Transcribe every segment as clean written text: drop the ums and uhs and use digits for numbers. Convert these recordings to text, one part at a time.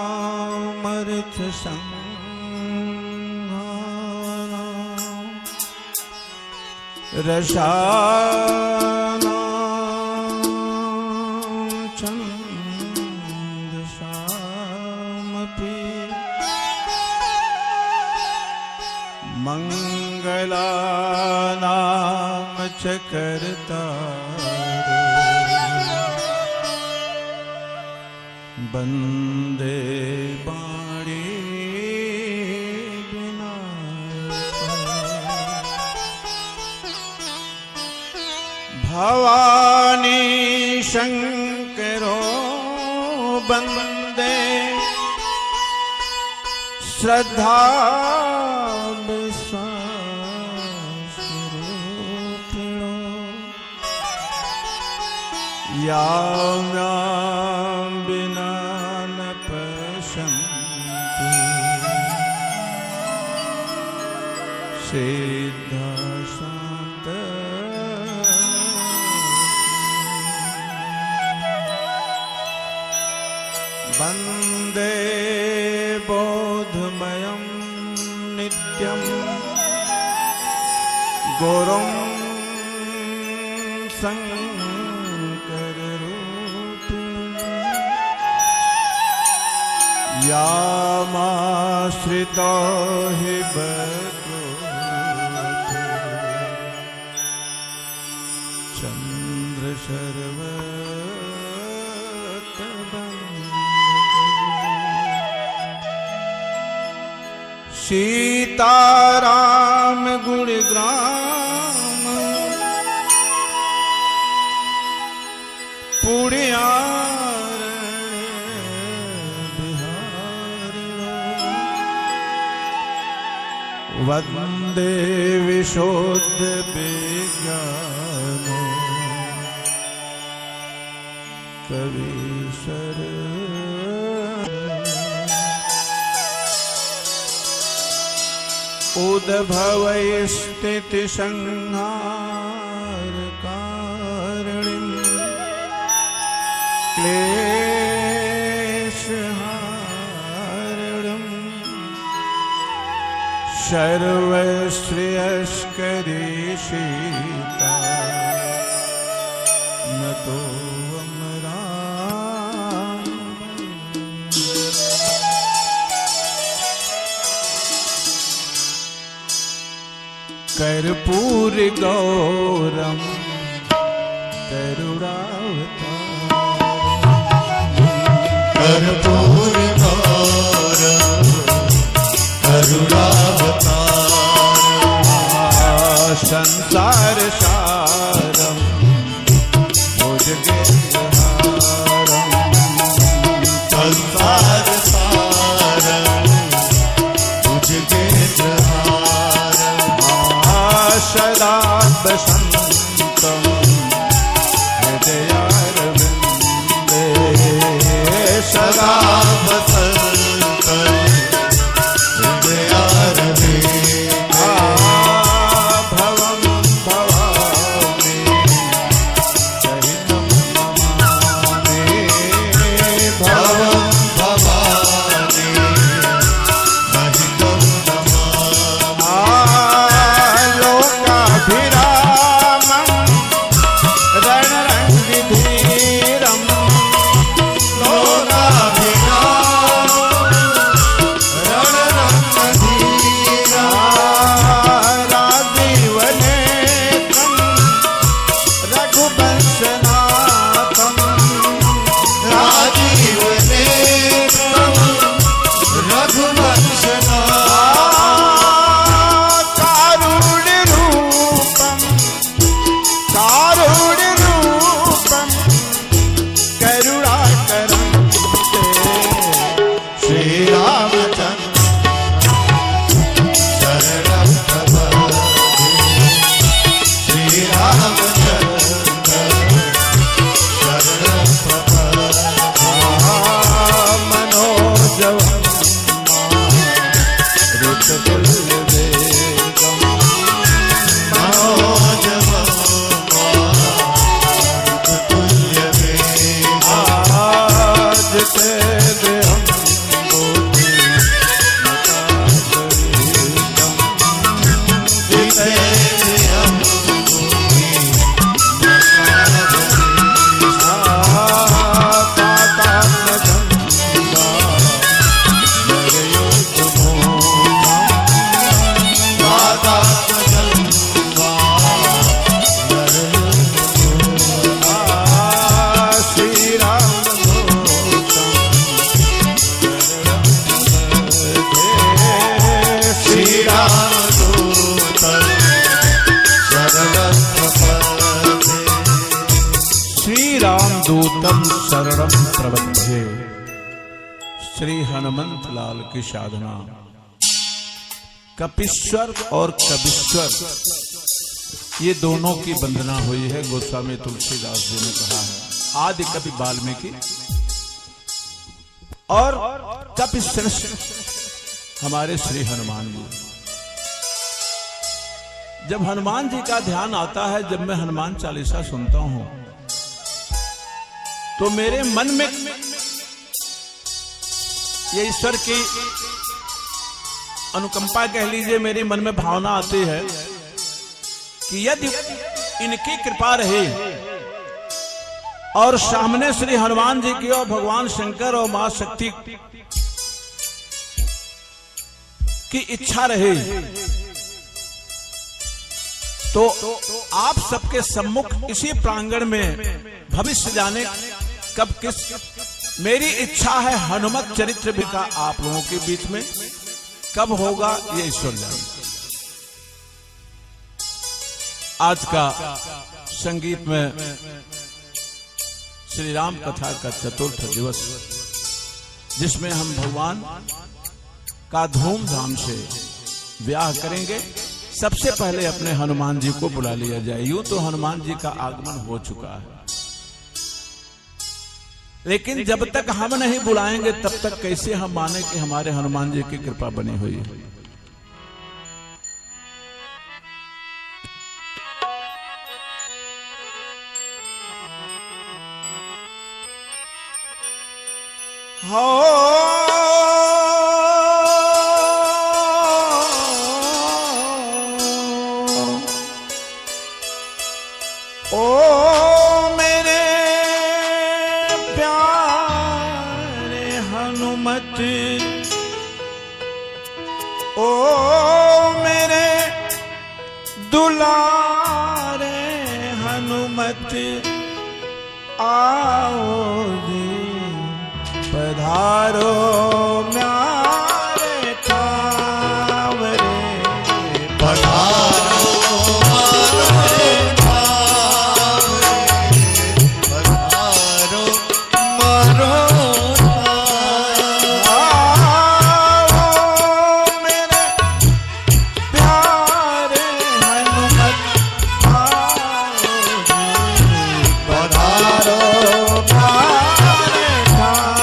वरदानामर्थ संहारां रसानां छन्दसामपि मंगलानां च कर्ता बंदे बाणी भवानी शंकरो बंदे श्रद्धा विश्वासरूपिणो याम्यां बिना न पश्यन्ति सिद्धा शांत वन्दे बोधमयं नित्यं गुरुं शङ्कररूपिणं यामाश्रितो हि बको चन्द्रशर्व सीताराम गुणग्राम पुण्यार बिहारिणो वंदे विशुद्ध विज्ञानो कवीश्वर उद्भव स्थिति संहार कारणिं क्लेशहारणं सर्वश्रेयस्करी सीता नतो कर्पूर गौरम करुणावतारम कर्पूर गौरम करुणावतारम संसार सारम भुजगेन्द्रहारम संसार सारम भुजगेन्द्रहारम सदा बसंतं हृदयारविन्दे सदा बसंतं हृदयारविन्दे भवं भवामि सहितं नमामि भवं भवामि सहितं नमामि लोकाभिरामं रणरङ्गिधीरं लोकाभिरामं प्रपद्ये। श्री रामदूतम शरणम प्रबध्ये। श्री हनुमंत लाल की साधना। कपीश्वर और कबीश्वर ये दोनों की वंदना हुई है। गोस्वामी तुलसीदास जी ने कहा है। आदि कवि वाल्मीकि और कपि श्रेष्ठ हमारे श्री हनुमान जी। जब हनुमान जी का ध्यान आता है, जब मैं हनुमान चालीसा सुनता हूं, तो मेरे मन में ये ईश्वर की अनुकंपा कह लीजिए, मेरे मन में भावना आती है कि यदि इनकी कृपा रही और सामने श्री हनुमान जी की और भगवान शंकर और मां शक्ति की इच्छा रहे, तो आप सबके सम्मुख इसी प्रांगण में भविष्य जाने कब किस मेरी इच्छा है हनुमत चरित्र भी का आप लोगों के बीच में कब होगा ये ईश्वर जाने। आज का संगीत में श्री राम कथा का चतुर्थ दिवस, जिसमें हम भगवान का धूमधाम से ब्याह करेंगे। सबसे पहले अपने हनुमान जी को बुला लिया जाए। यूं तो हनुमान जी का आगमन हो चुका है, लेकिन जब तक हम नहीं बुलाएंगे तब तक कैसे हम माने कि हमारे हनुमान जी की कृपा बनी हुई है। ओ मेरे प्यारे हनुमत, ओ मेरे दुलारे हनुमत, आओ जी पधारो म्यारे ठावरे। पधारो मारे ठावरे, पधारो मारो मेरे प्यारे हनुमत, पधारो म्यारे ठाव।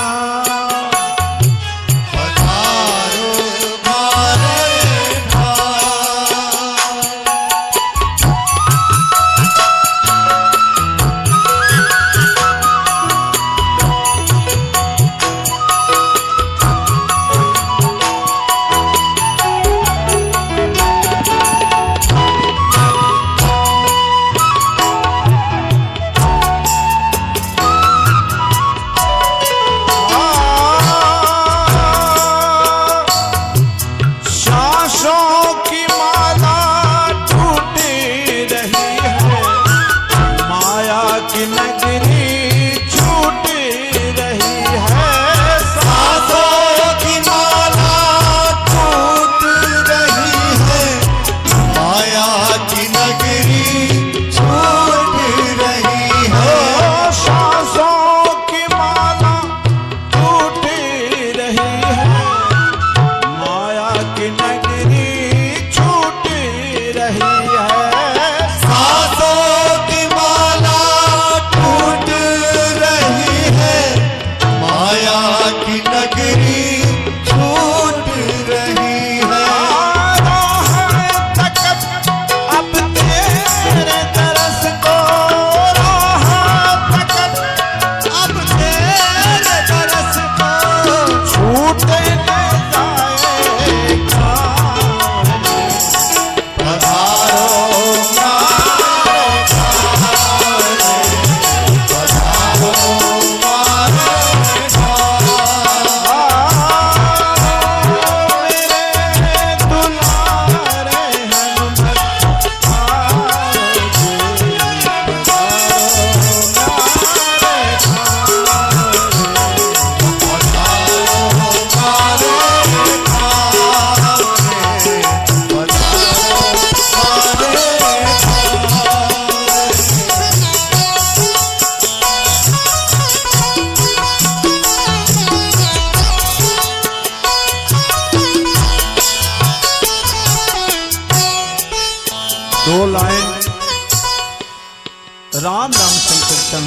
राम राम संकीर्तन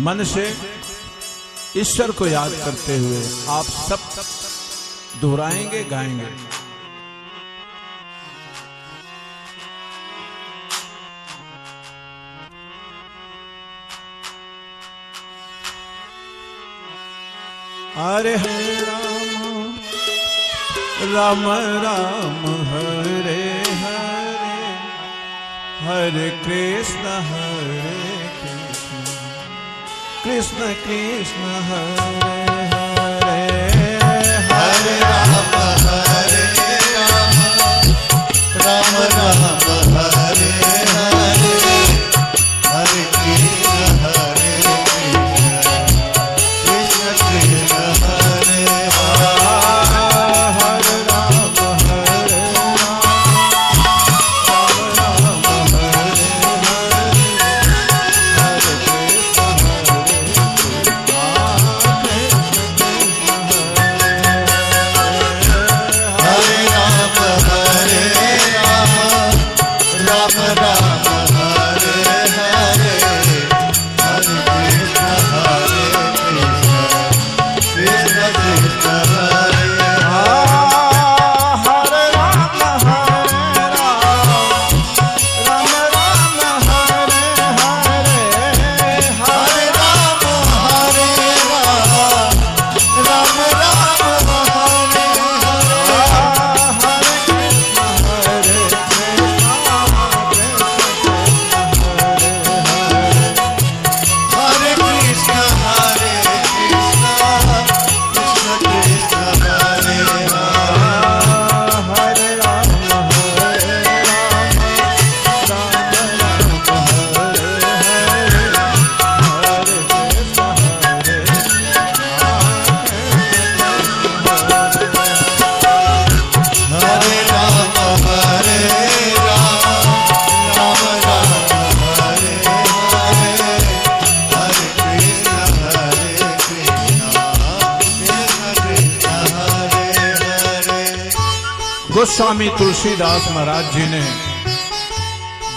मन से ईश्वर को याद करते हुए आप सब दोहराएंगे, गाएंगे। हरे हरे राम राम राम हरे हरे, हरे कृष्ण कृष्ण कृष्ण हरे हरे, हरे राम राम राम हरे हरे, हरे कृष्ण कृष्ण कृष्ण हरे हरे, हरे राम हरे राम राम हरे हरे, हरे गोस्वामी तुलसीदास महाराज जी ने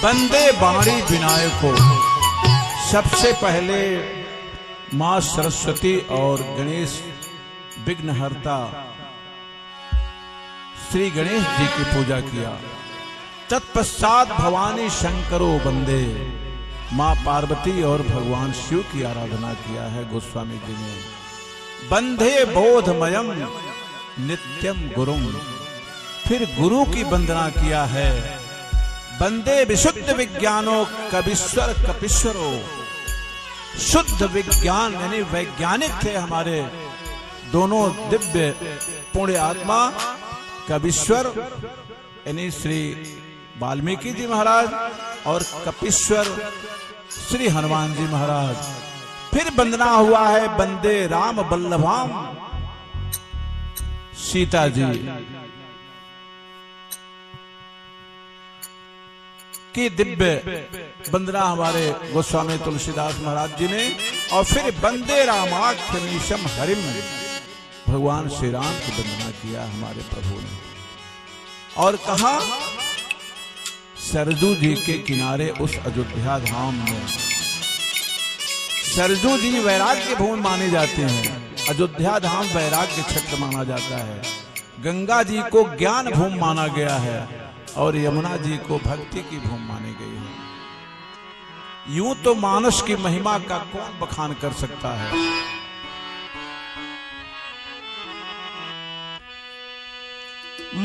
बंदे बाणी विनायक को सबसे पहले मां सरस्वती और गणेश विघ्नहर्ता श्री गणेश जी की पूजा किया। तत्पश्चात भवानी शंकरो बंदे मां पार्वती और भगवान शिव की आराधना किया है गोस्वामी जी ने। बंधे बोधमयम नित्यम गुरुम, फिर गुरु की वंदना किया है। बंदे विशुद्ध विज्ञानो कविश्वर कपीश्वरो, शुद्ध विज्ञान यानी वैज्ञानिक थे हमारे दोनों दिव्य पुण्य आत्मा, कविश्वर यानी श्री वाल्मीकि जी महाराज और कपीश्वर श्री हनुमान जी महाराज। फिर वंदना हुआ है बंदे राम बल्लभाम, सीता जी की दिव्य वंदना हमारे गोस्वामी तुलसीदास महाराज जी ने। और फिर बंदे रामाख्यमीशम हरिम, भगवान श्री राम की वंदना किया हमारे प्रभु ने। और कहा सरजू जी के किनारे उस अयोध्या धाम में, सरजू जी वैराग्य भूमि माने जाते हैं, अयोध्या धाम वैराग्य क्षेत्र माना जाता है। गंगा जी को ज्ञान भूमि माना गया है और यमुना जी को भक्ति की भूमि मानी गई है। यूं तो मानस की महिमा का कौन बखान कर सकता है।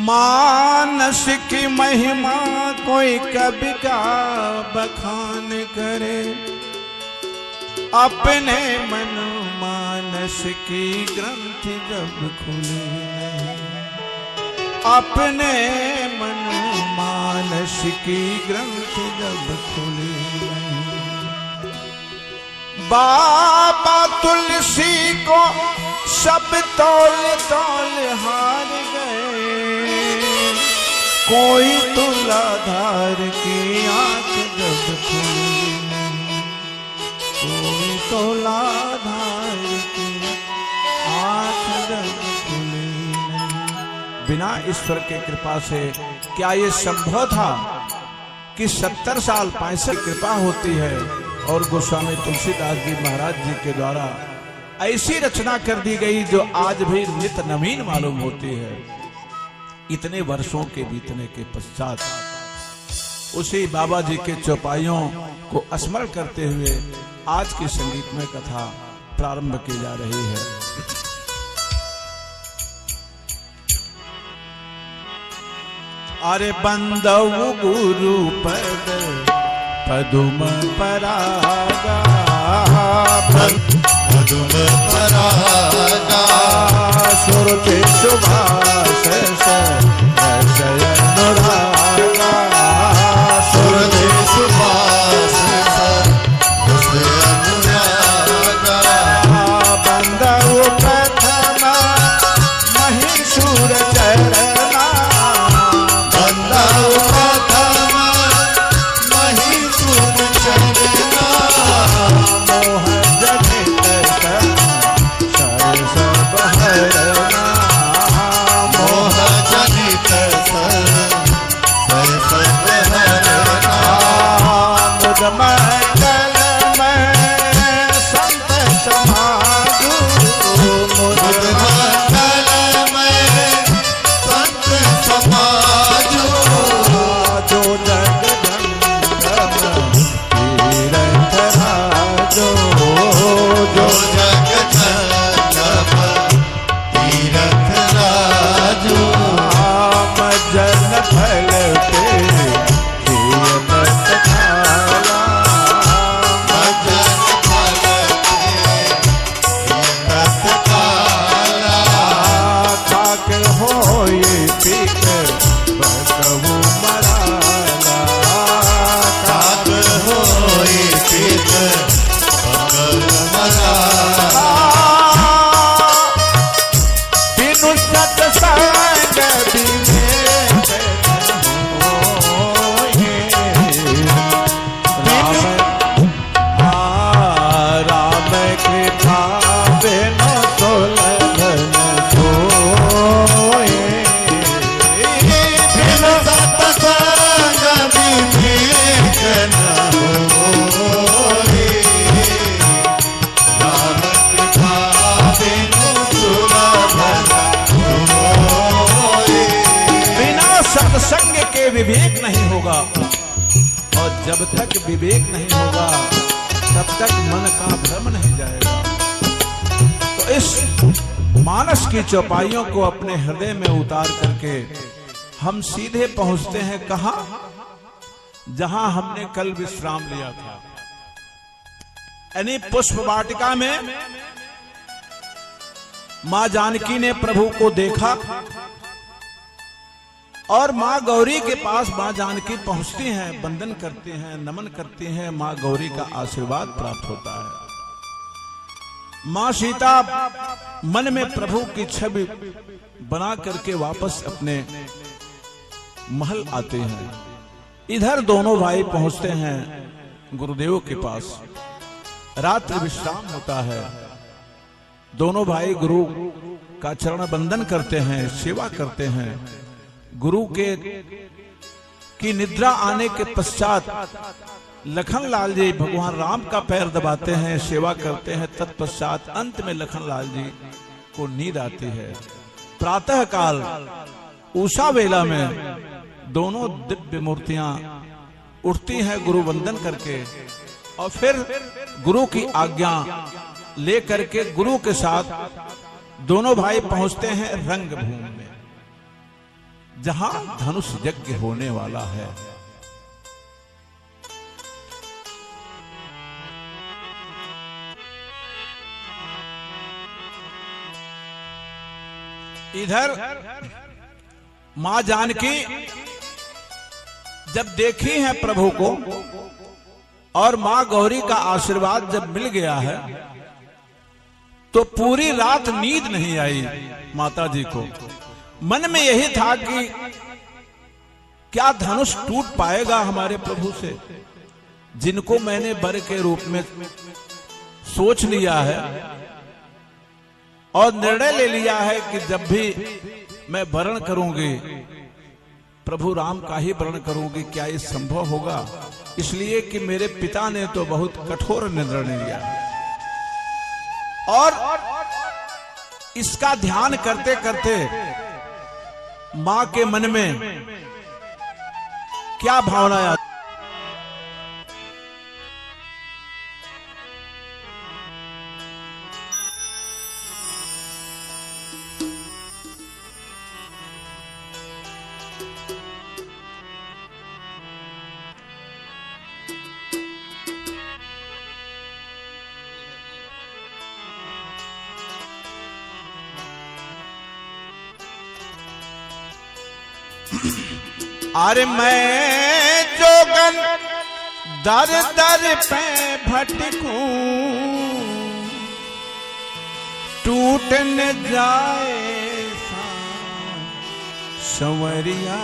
मानस की महिमा कोई कभी का बखान करे, अपने मन मानस की ग्रंथि जब खुली नहीं, अपने मन मानस की ग्रंथि जब खुली नहीं। बाबा तुलसी को सब तौल तौल हार गए, कोई तुलाधार की आंख जब खुली नहीं, कोई तुलाधार की आंख जब खुली नहीं। बिना ईश्वर के कृपा से क्या ये संभव था कि 70 साल 65 कृपा होती है और गोस्वामी तुलसीदास जी महाराज जी के द्वारा ऐसी रचना कर दी गई जो आज भी नित नवीन मालूम होती है। इतने वर्षों के बीतने के पश्चात उसी बाबा जी के चौपाइयों को स्मरण करते हुए आज की संगीतमय कथा प्रारंभ की जा रही है। अरे बंदऊ गुरु पद पदुम परागा, पदुम परागा, सुरते सुभाष रसय अनुरागा, सुरते सुभाष रसय अनुरागा, बंदऊ प्रथम महिषूर चरणा, विवेक नहीं होगा, और जब तक विवेक नहीं होगा तब तक मन का भ्रम नहीं जाएगा। तो इस मानस की चौपाइयों को अपने हृदय में उतार करके हम सीधे पहुंचते हैं कहां, जहां हमने कल विश्राम लिया था, यानी पुष्प वाटिका में मां जानकी ने प्रभु को देखा और मां गौरी के पास मां जानकी पहुंचती हैं, वंदन करती हैं, नमन करती हैं, मां गौरी का आशीर्वाद प्राप्त होता है। मां सीता मन में प्रभु की छवि बना करके वापस अपने महल आते हैं। इधर दोनों भाई पहुंचते हैं गुरुदेव के पास, रात्रि विश्राम होता है। दोनों भाई गुरु का चरण वंदन करते हैं, सेवा करते हैं। गुरु के की निद्रा आने के पश्चात लखन लाल जी भगवान राम का पैर दबाते हैं, सेवा करते हैं। तत्पश्चात अंत में लखन लाल जी को नींद आती है। प्रातः काल उषा वेला में दोनों दिव्य मूर्तियां उठती हैं गुरु वंदन करके, और फिर गुरु की आज्ञा लेकर के गुरु के साथ दोनों भाई पहुंचते हैं रंगभूमि में, जहां धनुष यज्ञ होने वाला है। इधर मां जानकी जब देखी है प्रभु को और मां गौरी का आशीर्वाद जब मिल गया है, तो पूरी रात नींद नहीं आई माता जी को। मन में यही था कि क्या धनुष टूट पाएगा हमारे प्रभु से, जिनको मैंने वर के रूप में सोच लिया है और निर्णय ले लिया है कि जब भी मैं वरण करूंगी प्रभु राम का ही वर्ण करूंगी, क्या ये संभव होगा? इसलिए कि मेरे पिता ने तो बहुत कठोर निर्णय लिया और इसका ध्यान करते करते मां के मन में क्या भावना आती? अरे मैं जोगन दर दर पे भटकूं, टूट न जाए संवरिया,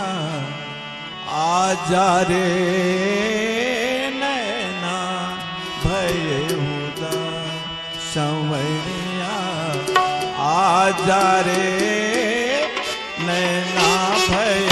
आजा रे नैना भय होता संवरिया, आजा रे नैना भय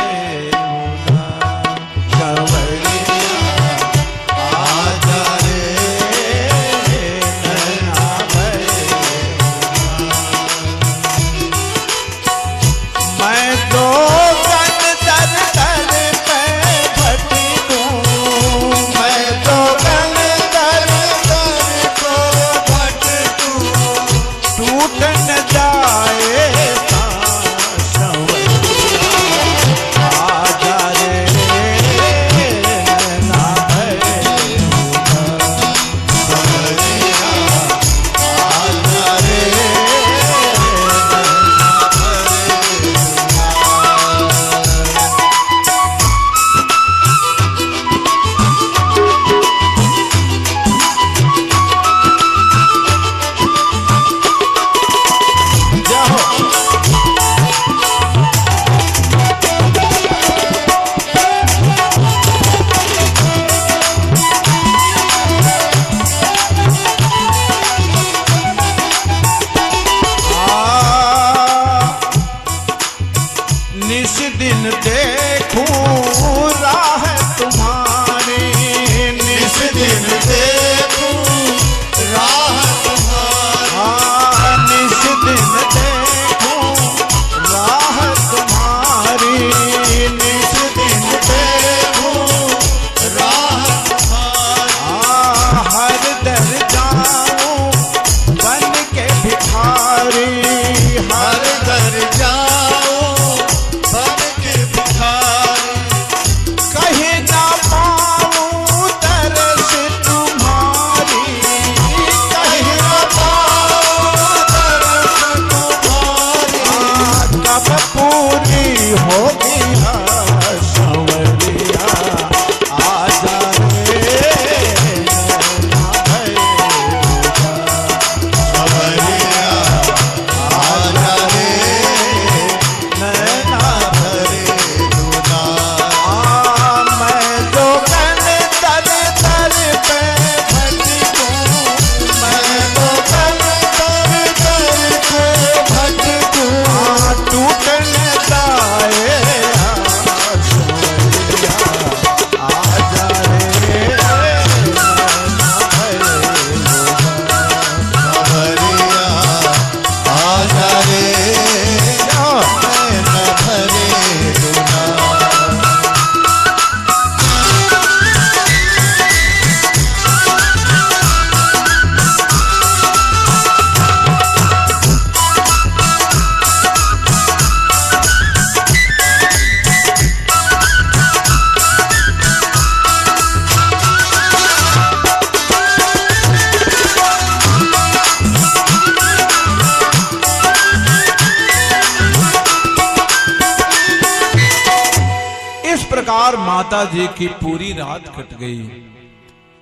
माता जी की पूरी रात कट गई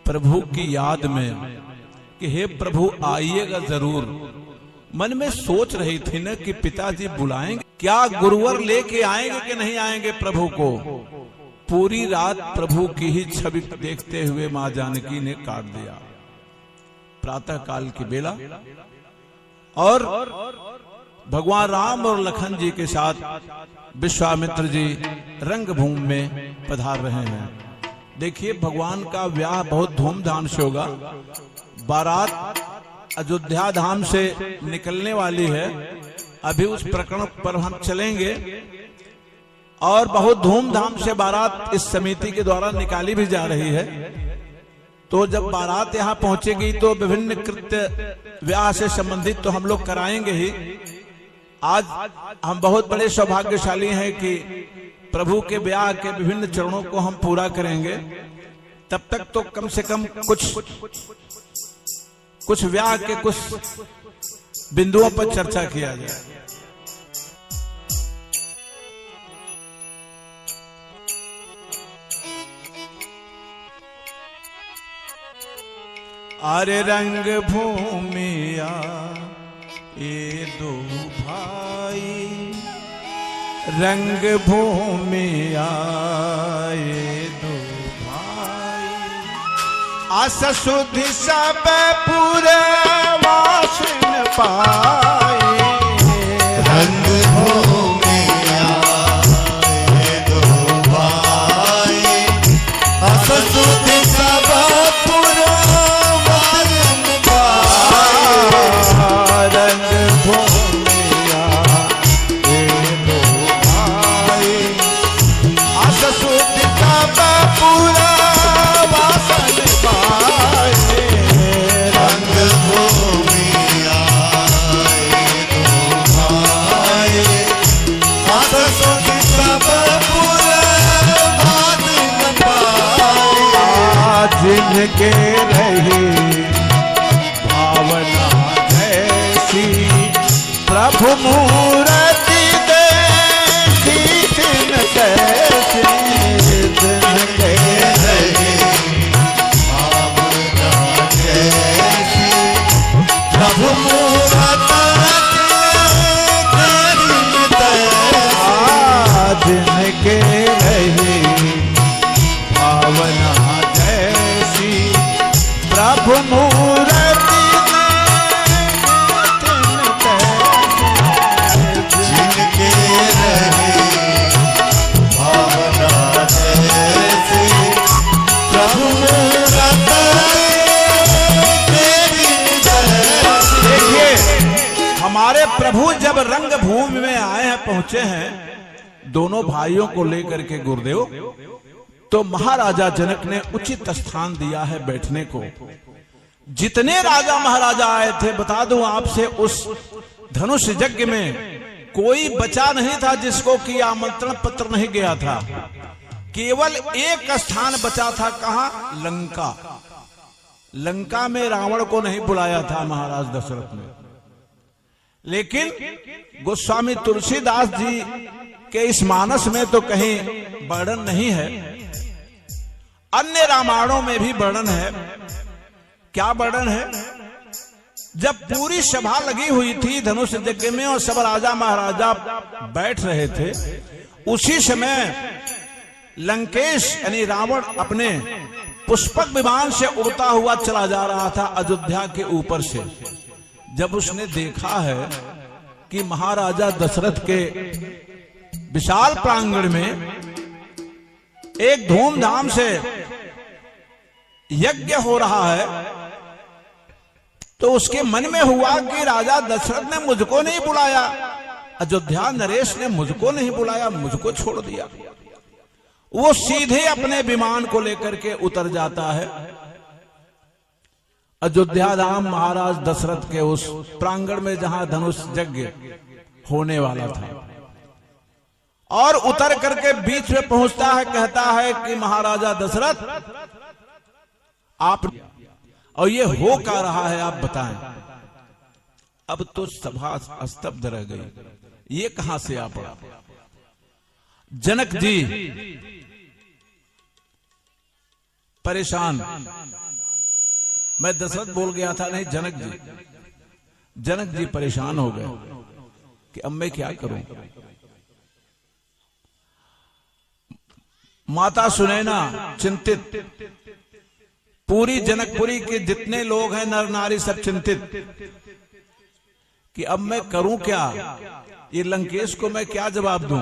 प्रभु की याद में कि हे प्रभु आइएगा जरूर। मन में सोच रही थी न कि पिताजी बुलाएंगे, क्या गुरुवर लेके आएंगे कि नहीं आएंगे प्रभु को। पूरी रात प्रभु की ही छवि देखते हुए मां जानकी ने काट दिया। प्रातः काल की बेला और भगवान राम और लखन जी के साथ विश्वामित्र जी रंगभूमि में पधार रहे हैं। देखिए, भगवान का ब्याह बहुत धूमधाम से होगा। बारात अयोध्या धाम से निकलने वाली है। अभी उस प्रकरण पर हम चलेंगे और बहुत धूमधाम से बारात इस समिति के द्वारा निकाली भी जा रही है। तो जब बारात यहाँ पहुंचेगी तो विभिन्न कृत्य ब्याह से संबंधित तो हम लोग कराएंगे ही। आज हम बहुत बड़े सौभाग्यशाली हैं कि प्रभु के ब्याह के विभिन्न चरणों को हम पूरा करेंगे। तब तक तो कम से कम कुछ ब्याह के कुछ बिंदुओं पर चर्चा किया जाए। अरे रंग भूमिया ये दो भाई, रंग भूमिया ये दो भाई, आस सुधि सब पूरे वासन पाए। रंग भूमिया ये दो भाई, आस सुधि सब पूरे वासन पाए। रंग भूमिया ये दो भाई, आस सुधि सब पूरे वासन पाए। रंग भूमिया ये दो भाई, आस सुधि सब पूरे वासन पाए। जिनके रही भावना जैसी, प्रभु मूर्ति देखी दिन कैसी। जिनके रही भावना जैसी, प्रभु मूरत तेरी तैसी। जिनके रही भावना जैसी, प्रभु मूर्ति जिनके रहे भावना जैसी, प्रभु मूरत तेरी तैसी। देखिए, हमारे प्रभु जब रंग भूमि में आए हैं, पहुंचे हैं, दोनों भाइयों को लेकर के गुरुदेव, तो महाराजा जनक ने उचित स्थान दिया है बैठने को। जितने राजा महाराजा आए थे, बता दूं आपसे, उस धनुष यज्ञ में कोई बचा नहीं था जिसको कि आमंत्रण पत्र नहीं गया था। केवल एक स्थान बचा था। कहां? लंका। लंका में रावण को नहीं बुलाया था महाराज दशरथ ने। लेकिन गोस्वामी तुलसीदास जी के इस मानस में तो कहीं वर्णन नहीं है। अन्य रामायणों में भी वर्णन है। क्या वर्णन है? जब पूरी सभा लगी हुई थी धनुष यज्ञ में और सब राजा महाराजा बैठ रहे थे, उसी समय लंकेश यानी रावण अपने पुष्पक विमान से उड़ता हुआ चला जा रहा था अयोध्या के ऊपर से। जब उसने देखा है कि महाराजा दशरथ के विशाल प्रांगण में एक धूमधाम से यज्ञ हो रहा है, तो उसके मन में हुआ कि राजा दशरथ ने मुझको नहीं बुलाया, अयोध्या नरेश ने मुझको नहीं बुलाया, मुझको छोड़ दिया। वो सीधे अपने विमान को लेकर के उतर जाता है अयोध्या धाम महाराज दशरथ के उस प्रांगण में जहां धनुष यज्ञ होने वाला था, और उतर करके बीच में पहुंचता है। कहता है कि महाराजा दशरथ, आप और ये हो क्या रहा है, आप बताएं। अब तो सभा स्तब्ध रह गई। ये कहां से आ पड़ा? जनक जी परेशान। मैं दशरथ बोल गया था, नहीं जनक जी परेशान हो गए कि अब मैं क्या करूं। माता सुनैना चिंतित, पूरी जनकपुरी के जितने लोग हैं नर नारी सब चिंतित कि अब मैं करूं क्या, ये लंकेश को मैं क्या जवाब दूं।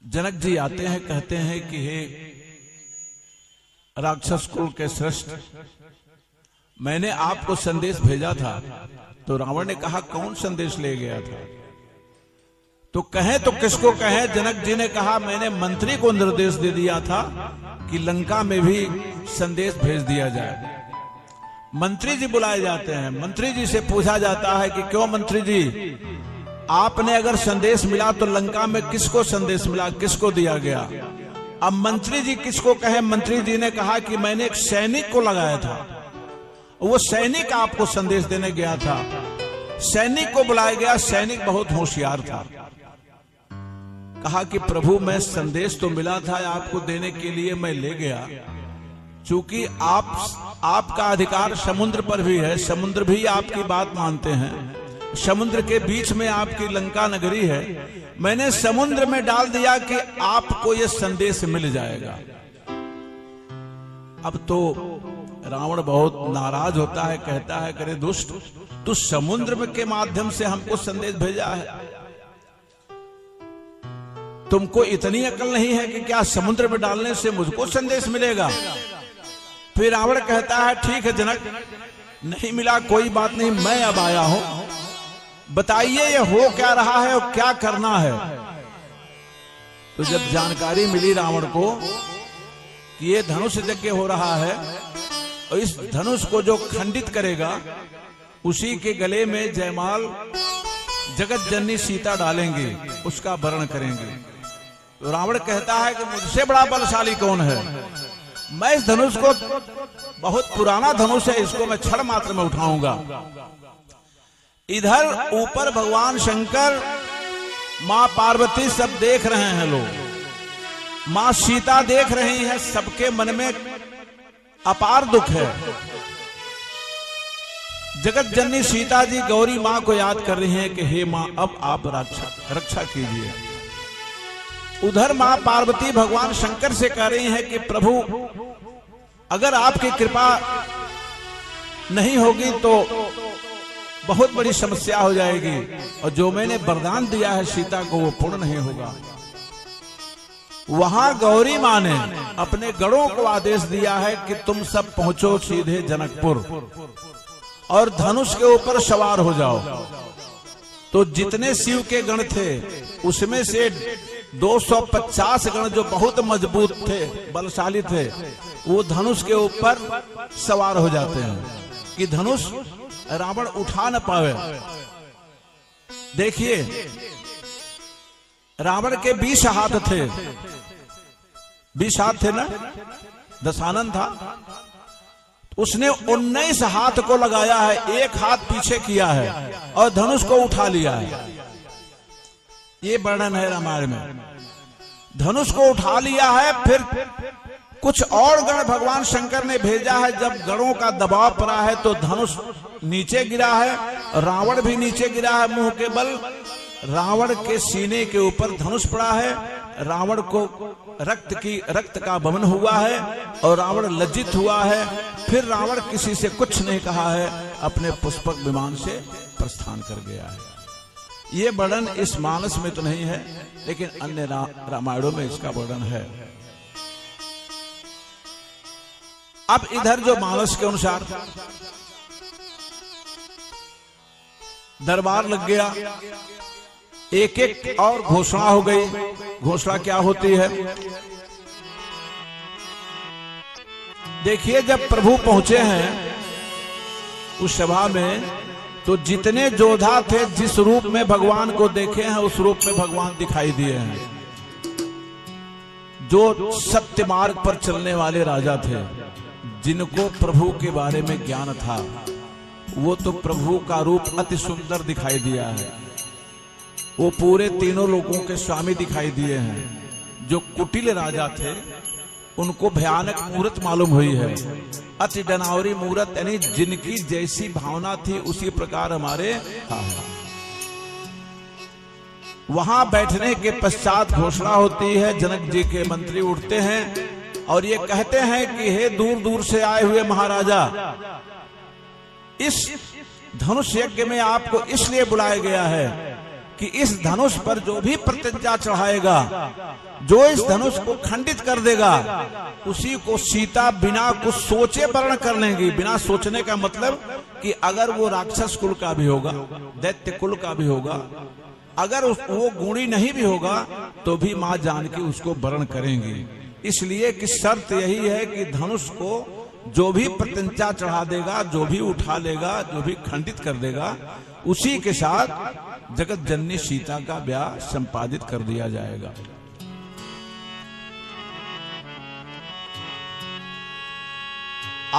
जनक जी आते हैं, कहते हैं कि हे राक्षस कुल के श्रेष्ठ, मैंने आपको संदेश भेजा था। तो रावण ने कहा कौन संदेश ले गया था, तो कहें तो किसको कहें। जनक जी ने कहा मैंने मंत्री को निर्देश दे दिया था कि लंका में भी संदेश भेज दिया जाए। मंत्री जी बुलाए जाते हैं, मंत्री जी से पूछा जाता है कि क्यों मंत्री जी, आपने अगर संदेश मिला तो लंका में किसको संदेश मिला, किसको दिया गया। अब मंत्री जी किसको कहें। मंत्री जी ने कहा कि मैंने एक सैनिक को लगाया था, वो सैनिक आपको संदेश देने गया था। सैनिक को बुलाया गया, सैनिक बहुत होशियार था। कहा कि प्रभु मैं संदेश तो मिला था आपको देने के लिए, मैं ले गया, चूंकि आपका अधिकार समुद्र पर भी है, समुद्र भी आपकी बात मानते हैं, समुद्र के बीच में आपकी लंका नगरी है, मैंने समुद्र में डाल दिया कि आपको यह संदेश मिल जाएगा। अब तो रावण बहुत नाराज होता है, कहता है करे दुष्ट, तू समुद्र के माध्यम से हमको संदेश भेजा है, तुमको इतनी अकल नहीं है कि क्या समुद्र में डालने से मुझको संदेश मिलेगा। फिर रावण कहता है ठीक है जनक, नहीं मिला कोई बात नहीं, मैं अब आया हूं, बताइए ये हो क्या रहा है और क्या करना है। तो जब जानकारी मिली रावण को कि ये धनुष यज्ञ हो रहा है और इस धनुष को जो खंडित करेगा उसी के गले में जयमाल जगत जननी सीता डालेंगे, उसका वर्ण करेंगे। तो रावण कहता है कि मुझसे बड़ा बलशाली कौन है, मैं इस धनुष को, बहुत पुराना धनुष है, इसको मैं क्षण मात्र में उठाऊंगा। इधर ऊपर भगवान शंकर, मां पार्वती सब देख रहे हैं लोग, मां सीता देख रही है, सबके मन में अपार दुख है। जगत जननी सीता जी गौरी मां को याद कर रही हैं कि हे मां अब आप रक्षा कीजिए। उधर मां पार्वती भगवान शंकर से कह रही हैं कि प्रभु अगर आपकी कृपा नहीं होगी तो बहुत बड़ी समस्या हो जाएगी, और जो मैंने वरदान दिया है सीता को वो पूर्ण नहीं होगा। वहां गौरी मां ने अपने गणों को आदेश दिया है कि तुम सब पहुंचो सीधे जनकपुर और धनुष के ऊपर सवार हो जाओ। तो जितने शिव के गण थे उसमें से 250 गण जो बहुत मजबूत थे, बलशाली थे, वो धनुष के ऊपर सवार हो जाते हैं कि धनुष रावण उठा न पावे। देखिए रावण के 20 हाथ थे, 20 हाथ थे ना, दशानन था, उसने 19 हाथ को लगाया है, एक हाथ पीछे किया है और धनुष को उठा लिया है। ये वर्णन है रामायण में। धनुष को उठा लिया है, फिर कुछ और गण भगवान शंकर ने भेजा है। जब गणों का दबाव पड़ा है तो धनुष नीचे गिरा है, रावण भी नीचे गिरा है मुंह के बल। रावण के सीने के ऊपर धनुष पड़ा है, रावण को रक्त का वमन हुआ है और रावण लज्जित हुआ है। फिर रावण किसी से कुछ नहीं कहा है, अपने पुष्पक विमान से प्रस्थान कर गया है। ये वर्णन इस मानस में तो नहीं है, लेकिन अन्य रामायणों में इसका वर्णन है। अब इधर जो मानस के अनुसार दरबार लग गया, एक एक और घोषणा हो गई। घोषणा क्या होती है देखिए, जब प्रभु पहुंचे हैं उस सभा में तो जितने योद्धा थे जिस रूप में भगवान को देखे हैं उस रूप में भगवान दिखाई दिए हैं। जो सत्य मार्ग पर चलने वाले राजा थे, जिनको प्रभु के बारे में ज्ञान था, वो तो प्रभु का रूप अति सुंदर दिखाई दिया है। वो पूरे तीनों लोगों के स्वामी दिखाई दिए हैं। जो कुटिल राजा थे उनको भयानक मूर्त मालूम हुई है, अति डनावरी मूर्त, यानी जिनकी जैसी भावना थी उसी प्रकार हमारे वहां बैठने के पश्चात घोषणा होती है। जनक जी के मंत्री उठते हैं, 「 और ये कहते हैं कि हे दूर दूर से आए हुए महाराजा, 「 और ये कहते हैं कि हे दूर दूर से आए हुए महाराजा, 「 और ये कहते हैं कि हे दूर दूर से आए हुए महाराजा, 」 और ये कहते हैं कि हे दूर दूर से आए हुए महाराजा, इस धनुष यज्ञ में आपको इसलिए बुलाया गया है कि इस धनुष पर जो भी प्रतिज्ञा चढ़ाएगा, जो इस धनुष को खंडित कर देगा, उसी को सीता बिना कुछ सोचे वर्ण कर लेंगी। बिना सोचने का मतलब कि अगर वो राक्षस कुल का भी होगा, दैत्य कुल का भी होगा, अगर वो गुणी नहीं भी होगा, तो भी मां जानकी उसको वर्ण करेंगी। इसलिए कि शर्त यही है कि धनुष को जो भी प्रतिज्ञा चढ़ा देगा, जो भी उठा लेगा, जो भी खंडित कर देगा, उसी के साथ जगत जननी सीता का ब्याह संपादित कर दिया जाएगा।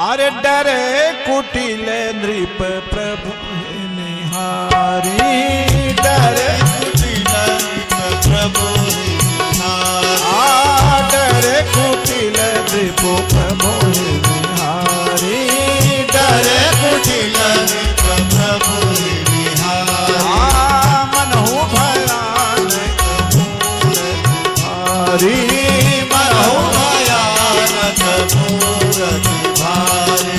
अरे डरे कुटिल नृप प्रभु निहारी, डरे कुटिल प्रभु डरे कुटिल नृप प्रभु निहारी, डरे कुटिल प्रभु मनहु भयानक भारी, मनहु भयानक मूरत भारी।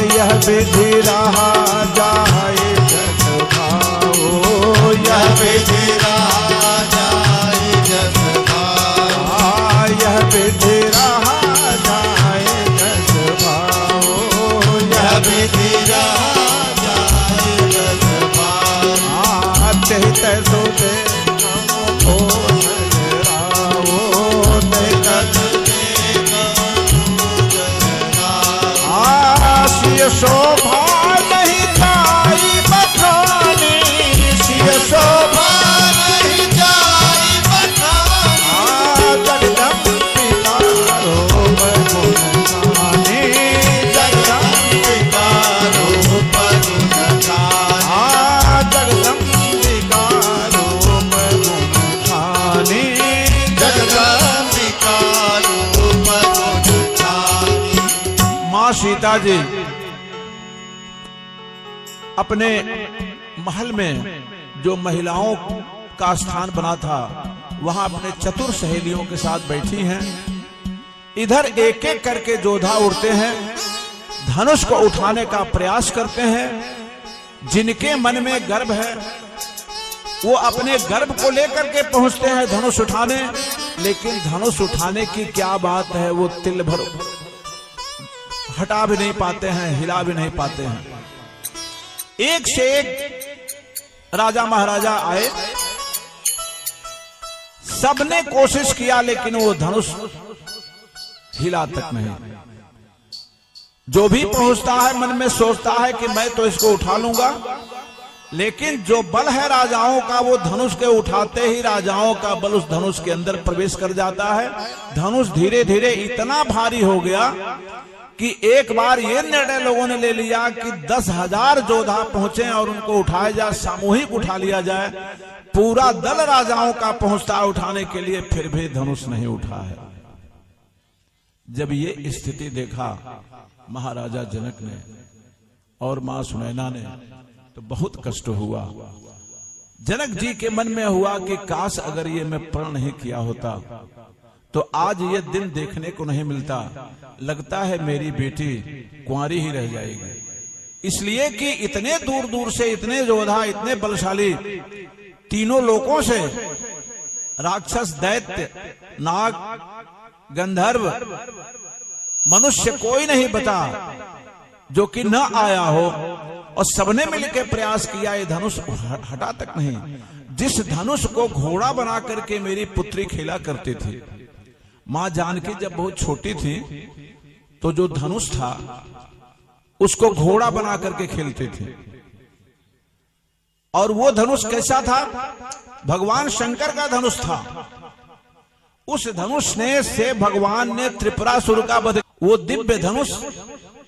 यह विधि रहा जाए जस भाओ, यह विधि रहा जाए जस भाओ, यह विधि रहा जाए जस भाओ, यह विधि रहा जाए जस भाओ। तै सो दे ओ नजराओ, सिय शोभा नहीं जाई बखानी, सिय शोभा नहीं जाई बखानी, जगदम्बिका रूप गुण गानी, जगदम्बिका रूप गुण गानी, जगदम्बिका रूप गुण गानी, जगदम्बिका रूप गुण गानी। माँ सीता जी अपने महल में जो महिलाओं का स्थान बना था, वहां अपने चतुर सहेलियों के साथ बैठी हैं। इधर एक एक करके योद्धा उड़ते हैं, धनुष को उठाने का प्रयास करते हैं। जिनके मन में गर्व है वो अपने गर्व को लेकर के पहुंचते हैं धनुष उठाने, लेकिन धनुष उठाने की क्या बात है, वो तिल भर हटा भी नहीं पाते हैं, हिला भी नहीं पाते हैं। एक से एक राजा महाराजा आए, सबने कोशिश किया, लेकिन वो धनुष हिला तक नहीं। जो भी पहुंचता है मन में सोचता है कि मैं तो इसको उठा लूंगा, लेकिन जो बल है राजाओं का, वो धनुष के उठाते ही राजाओं का बल उस धनुष के अंदर प्रवेश कर जाता है। धनुष धीरे धीरे इतना भारी हो गया कि एक बार ये निर्णय लोगों ने ले लिया कि 10,000 योद्धा पहुंचे और उनको उठाया जाए, सामूहिक उठा लिया जाए। पूरा दल राजाओं का पहुंचता उठाने के लिए, फिर भी धनुष नहीं उठा है। जब ये स्थिति देखा महाराजा जनक ने और मां सुनैना ने, तो बहुत कष्ट हुआ। जनक जी के मन में हुआ कि काश अगर ये मैं प्रण नहीं किया होता तो आज ये दिन देखने को नहीं मिलता। लगता है मेरी बेटी कुंवारी ही रह जाएगी। इसलिए कि इतने दूर दूर से इतने योद्धा, इतने बलशाली, तीनों लोकों से, राक्षस, दैत्य, नाग, गंधर्व, मनुष्य कोई नहीं बचा जो कि न आया हो, और सबने मिलकर प्रयास किया, ये धनुष हटा तक नहीं। जिस धनुष को घोड़ा बना करके मेरी पुत्री खेला करती थी, मां जानकी जब बहुत छोटी थी तो जो धनुष था उसको घोड़ा बना करके खेलते थे। और वो धनुष कैसा था? भगवान शंकर का धनुष था। उस धनुष से भगवान ने त्रिपुरासुर का वध, वो दिव्य धनुष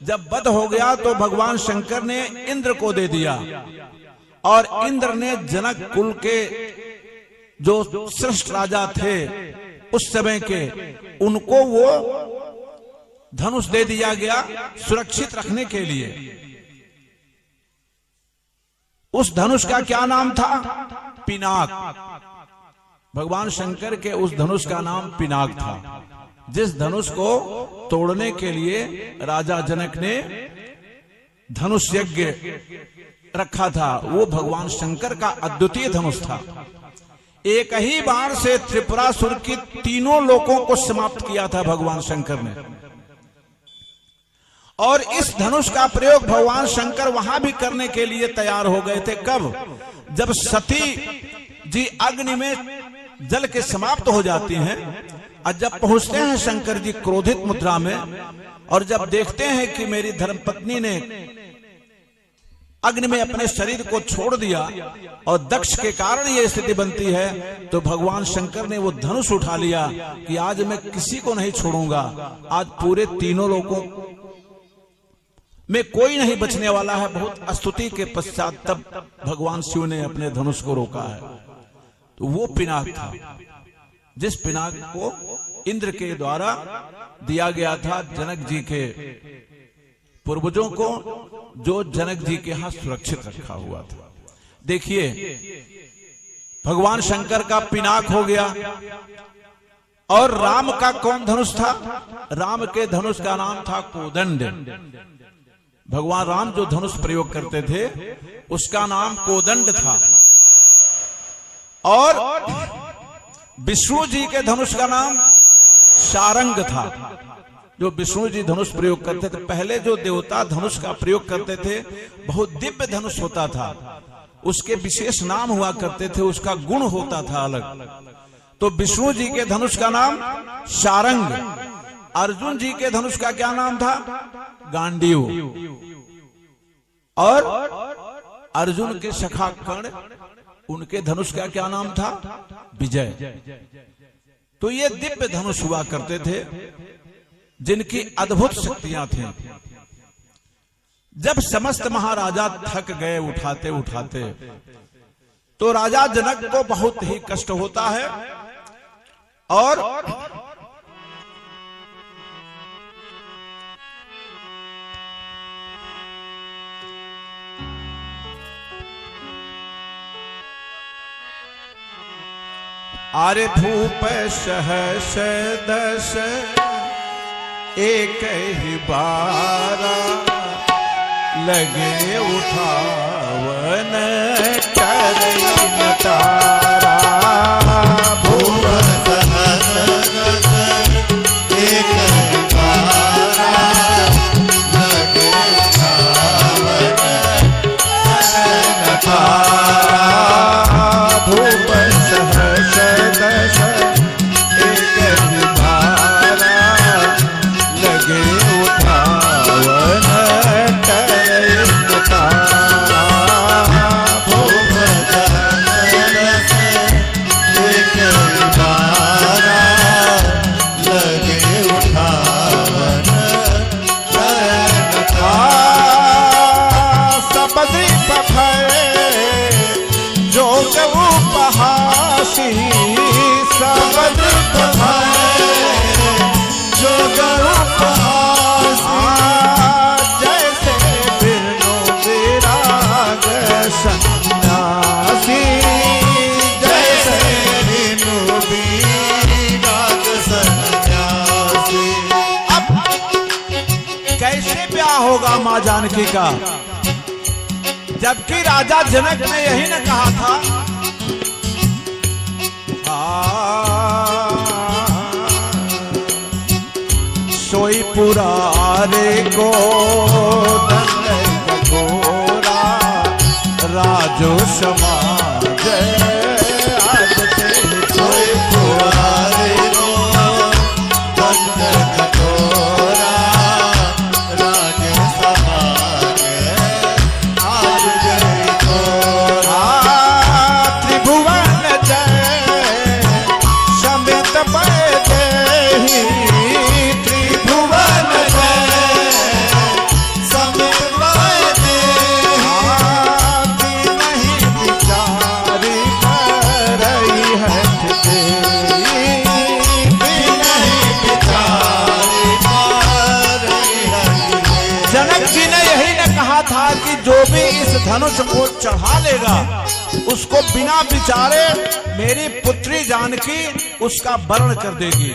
जब वध हो गया तो भगवान शंकर ने इंद्र को दे दिया, और इंद्र ने जनक कुल के जो श्रेष्ठ राजा थे उस समय के, उनको वो धनुष दे दिया गया सुरक्षित रखने के लिए। उस धनुष का क्या नाम था? पिनाक। भगवान शंकर के उस धनुष का नाम पिनाक था, जिस धनुष को तोड़ने के लिए राजा जनक ने धनुष यज्ञ रखा था, वो भगवान शंकर का अद्वितीय धनुष था। एक ही बाण से त्रिपुरासुर की तीनों लोकों को समाप्त किया था भगवान शंकर ने। और इस धनुष का प्रयोग भगवान शंकर वहां भी करने के लिए तैयार हो गए थे। कब? जब सती जी अग्नि में जल के समाप्त हो जाती हैं और जब पहुंचते हैं शंकर जी क्रोधित मुद्रा में, और जब देखते हैं कि मेरी धर्मपत्नी ने अग्नि में अपने शरीर को छोड़ दिया और दक्ष के कारण ये स्थिति बनती है, तो भगवान शंकर ने वो धनुष उठा लिया कि आज मैं किसी को नहीं छोड़ूंगा, आज पूरे तीनों लोगों में कोई नहीं बचने वाला है। बहुत स्तुति के पश्चात तब भगवान शिव ने अपने धनुष को रोका है। तो वो पिनाक था जिस पिनाक को इंद्र के द्वारा दिया गया था जनक जी के पूर्वजों को, जो जनक जी के यहां सुरक्षित रखा हुआ था। देखिए, भगवान शंकर का पिनाक हो गया। और राम का कौन धनुष था? राम के धनुष का नाम था कोदंड। भगवान राम जो धनुष प्रयोग करते थे उसका नाम कोदंड था। और विष्णु जी के धनुष का नाम शारंग था। जो विष्णु जी धनुष प्रयोग करते थे, पहले जो देवता धनुष का प्रयोग करते थे बहुत दिव्य धनुष होता था, उसके विशेष नाम हुआ करते थे, उसका गुण होता था अलग। तो विष्णु जी के धनुष का नाम शारंग। अर्जुन जी के धनुष का क्या नाम था? गांडीव। और अर्जुन के सखा कर्ण, उनके धनुष का क्या नाम था? विजय। तो ये दिव्य धनुष हुआ करते थे जिनकी अद्भुत शक्तियां थी। जब समस्त महाराजा थक गए उठाते उठाते, तो राजा जनक को बहुत ही कष्ट होता है। और आरे भूप सहस दस एक ही बारा, लगे उठावन करई तारा। भूप सहस दस एक ही बारा, लगे उठावन करई तारा। भूप सहस दस एक ही बारा, लगे उठावन करई तारा। भूप सहस एक ही बारा, लगे उठावन करई तारा। सबद्री पफरे जोग उपहासी, सबद्री पफरे जोग उपहासी। जैसे बिरनो विराग सन्यासी, जैसे बिनु विराग सन्यासी। अब कैसे ब्याह होगा मां जानकी का, जबकि राजा जनक ने यही न कहा था सोई पुरारे को दंड घोरा, राजो समाज आज तेरे कोई पुरारे रो दंड घोरा, राज समाज आज जय घोरा। त्रिभुवन जय समेत पय देहि, त्रिभुवन जय समेत पय देहि। नहीं विचारी करई हठ देहि, नहीं विचारी करई हठ देहि। जनक जी ने यही न कहा था कि जो भी इस धनुष को चढ़ा लेगा उसको बिना विचारे मेरी पुत्री जानकी उसका वर्ण कर देगी,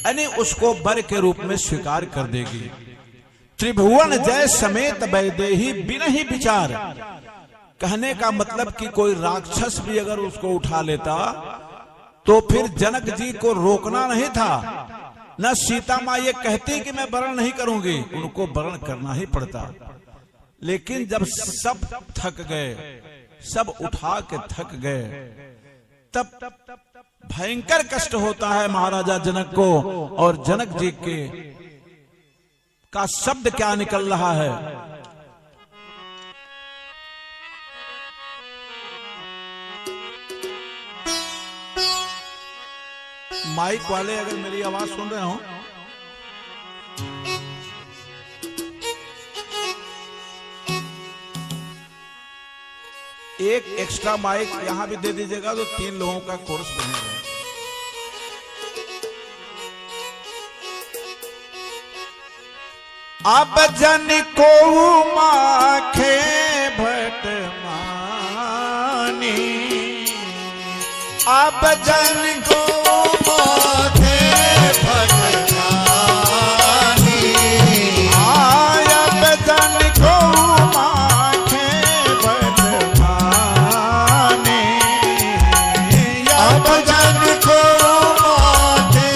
यानी उसको वर के रूप में स्वीकार कर देगी। त्रिभुवन जय समेत वैदेही बिन ही विचार। कहने का मतलब कि कोई राक्षस भी अगर उसको उठा लेता तो फिर जनक जी को रोकना नहीं था। न सीता माँ ये कहती कि मैं वरण नहीं करूंगी, उनको वरण करना ही पड़ता। लेकिन जब सब थक गए, सब उठा के थक गए, तब भयंकर कष्ट होता है महाराजा जनक को। और जनक जी के का शब्द क्या निकल रहा है? माइक वाले अगर मेरी आवाज सुन रहे हो, एक एक्स्ट्रा माइक यहां भी दे दीजिएगा तो 3 लोगों का कोर्स बनेगा। अब जन को माखे भट मानी, अब जन को माथे भट मानी, अब जन को माखे भट मानी, अब जन को माथे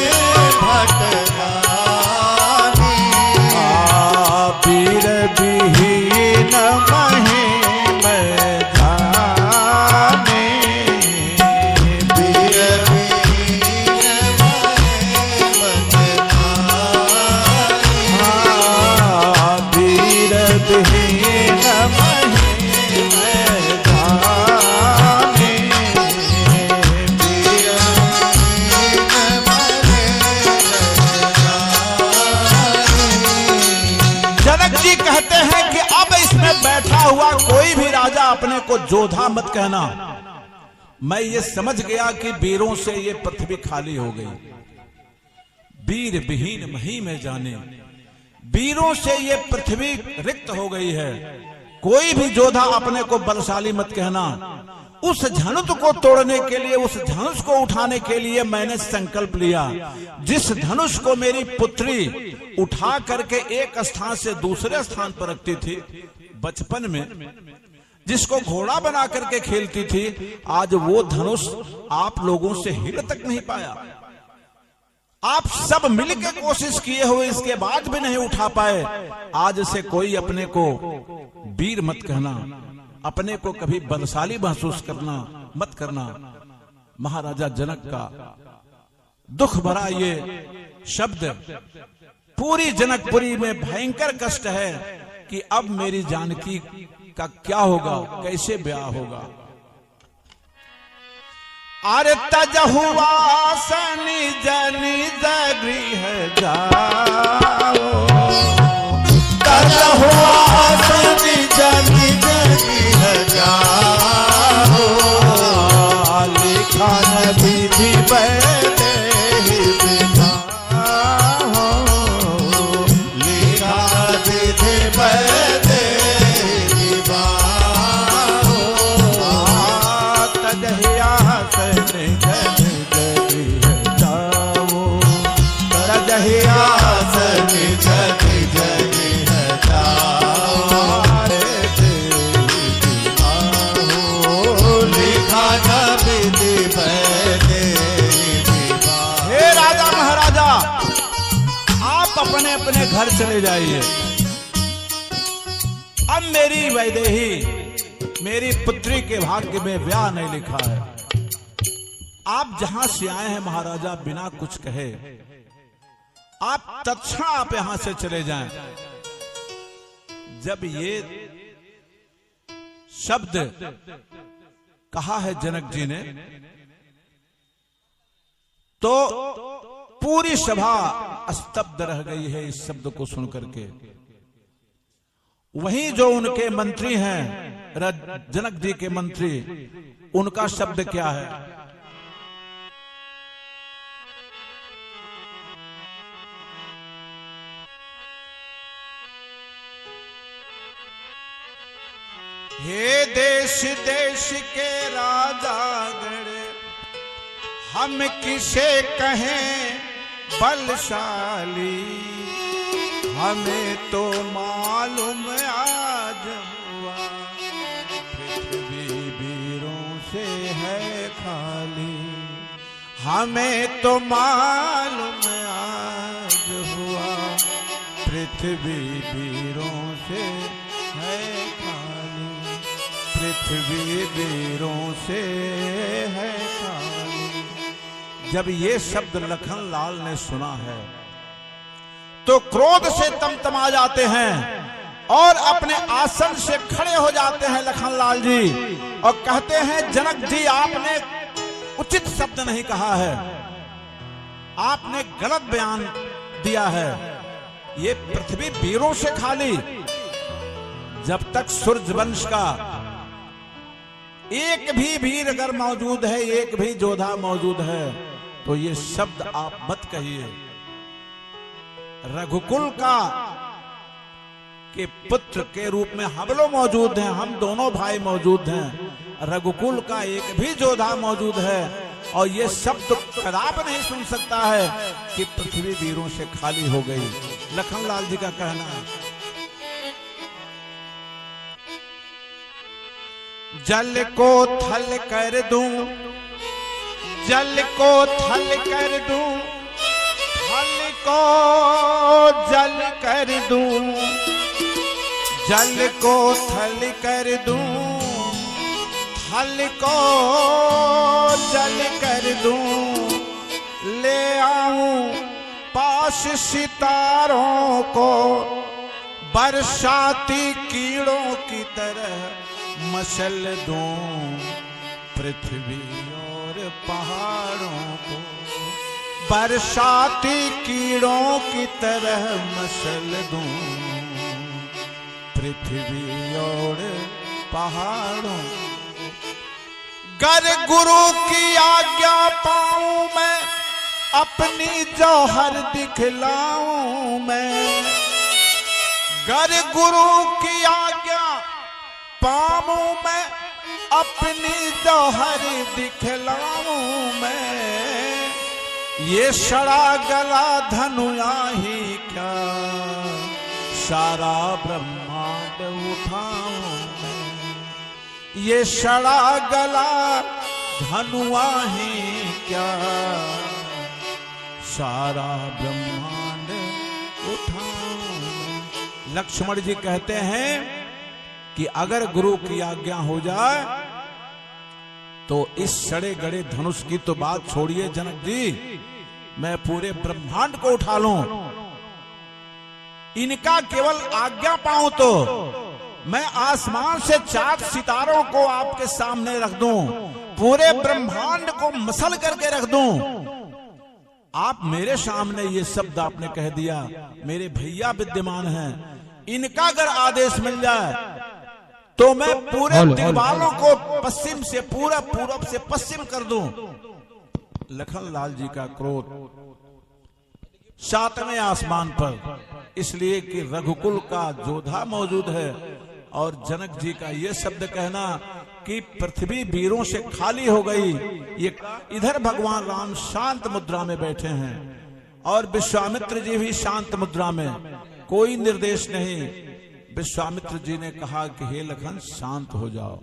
भट मानी, वीर विहीन महिम जाने, वीर वीर महिम वीर विहीन महिम जाने, जनक जी कहते हैं कि अब इसमें बैठा हुआ कोई भी राजा अपने को जोधा मत कहना। मैं ये समझ गया कि वीरों से ये पृथ्वी खाली हो गई। वीर विहीन मही में जाने, वीरों से ये पृथ्वी रिक्त हो गई है। कोई भी जोधा अपने को बलशाली मत कहना। उस धनुष को तोड़ने के लिए, उस धनुष को उठाने के लिए मैंने संकल्प लिया। जिस धनुष को मेरी पुत्री उठा करके एक स्थान से दूसरे स्थान पर रखती थी बचपन में, जिसको घोड़ा बना करके खेलती थी, आज वो धनुष आप लोगों से हिल तक नहीं पाया। आप सब मिलकर कोशिश किए हुए, इसके बाद भी नहीं उठा पाए। आज से कोई अपने को वीर मत कहना, अपने को कभी बलशाली महसूस करना मत करना। महाराजा जनक का दुख भरा ये शब्द पूरी जनकपुरी में भयंकर कष्ट है कि अब मेरी जानकी का क्या होगा, कैसे ब्याह होगा। अरे तजहुआ सनी जनी गृह जाओ, तजहुआ सनी जनी गृह जाओ, लिखा न विधि वैदेही बिधाओ, लिखा विधि वैदेही बिधाओ, तजहिया सनी जनी गृह जाओ, तजहिया सनी जनी गृह जाओ, लिखा न विधि वैदेही बिधाओ। हे राजा महाराजा, आप अपने अपने घर चले जाइए। अब मेरी वैदेही, मेरी पुत्री के भाग्य में ब्याह नहीं लिखा है। आप जहां से आए हैं महाराजा, बिना कुछ कहे आप तत्क्षण आप यहां से चले जाएं। जब ये शब्द कहा है जनक जी ने, तो पूरी सभा स्तब्ध रह गई है इस शब्द को सुनकर के। वहीं जो उनके मंत्री हैं, जनक जी के मंत्री, उनका शब्द क्या है? हे देश देश के राजागण, हम किसे कहें बलशाली, हमें तो मालूम आज हुआ पृथ्वी वीरों से है खाली। हमें तो मालूम आज हुआ पृथ्वी वीरों से है खाली। पृथ्वी वीरों से है खाली। जब ये शब्द लखनलाल ने सुना है तो क्रोध से तमतमा जाते हैं और अपने आसन से खड़े हो जाते हैं लखनलाल जी और कहते हैं, जनक जी आपने उचित शब्द नहीं कहा है, आपने गलत बयान दिया है। ये पृथ्वी वीरों से खाली। जब तक सूर्यवंश का एक भी वीर अगर मौजूद है, एक भी योद्धा मौजूद है, तो ये शब्द आप मत कहिए। रघुकुल का के पुत्र के रूप में हम लोग मौजूद हैं, हम दोनों भाई मौजूद हैं। रघुकुल का एक भी योद्धा मौजूद है और ये शब्द कदापि नहीं सुन सकता है कि पृथ्वी वीरों से खाली हो गई। लखनलाल जी का कहना है, जल को थल कर दूं, जल को थल कर दूं, थल को जल कर दूं, जल को थल कर दूं, थल को जल कर दूं, ले आऊं पास सितारों को बरसाती कीड़ों की तरह मसल दूं, पृथ्वी और पहाड़ों को बरसाती कीड़ों की तरह मसल दूं, पृथ्वी और पहाड़ों। गर गुरु की आज्ञा पाऊं मैं, अपनी जौहर दिखलाऊं मैं। गर गुरु की आज्ञा पाऊं मैं, अपनी जौहर दिखलाऊं मैं। ये सड़ा गला धनुया ही क्या, सारा ब्रह्मांड उठाऊं मैं। ये सड़ा गला धनुआ ही क्या, सारा ब्रह्मांड उठाऊं मैं। लक्ष्मण जी कहते हैं कि अगर गुरु की आज्ञा हो जाए तो इस सड़े गड़े धनुष की तो बात छोड़िए जनक जी, मैं पूरे ब्रह्मांड को उठा लूं। इनका केवल आज्ञा पाऊं तो मैं आसमान से 4 सितारों को आपके सामने रख दूं, पूरे ब्रह्मांड को मसल करके रख दूं। आप मेरे सामने ये शब्द आपने कह दिया, मेरे भैया विद्यमान हैं, इनका अगर आदेश मिल जाए तो मैं पूरे दिलवालों को पश्चिम से पूरा, पूरब से पश्चिम कर दूं। लखनलाल जी का क्रोध 7वें आसमान पर, इसलिए कि रघुकुल का योद्धा मौजूद है और जनक जी का यह शब्द कहना कि पृथ्वी वीरों से खाली हो गई। ये इधर भगवान राम शांत मुद्रा में बैठे हैं और विश्वामित्र जी भी शांत मुद्रा में, कोई निर्देश नहीं। विश्वामित्र जी ने कहा कि हे लखन शांत हो जाओ।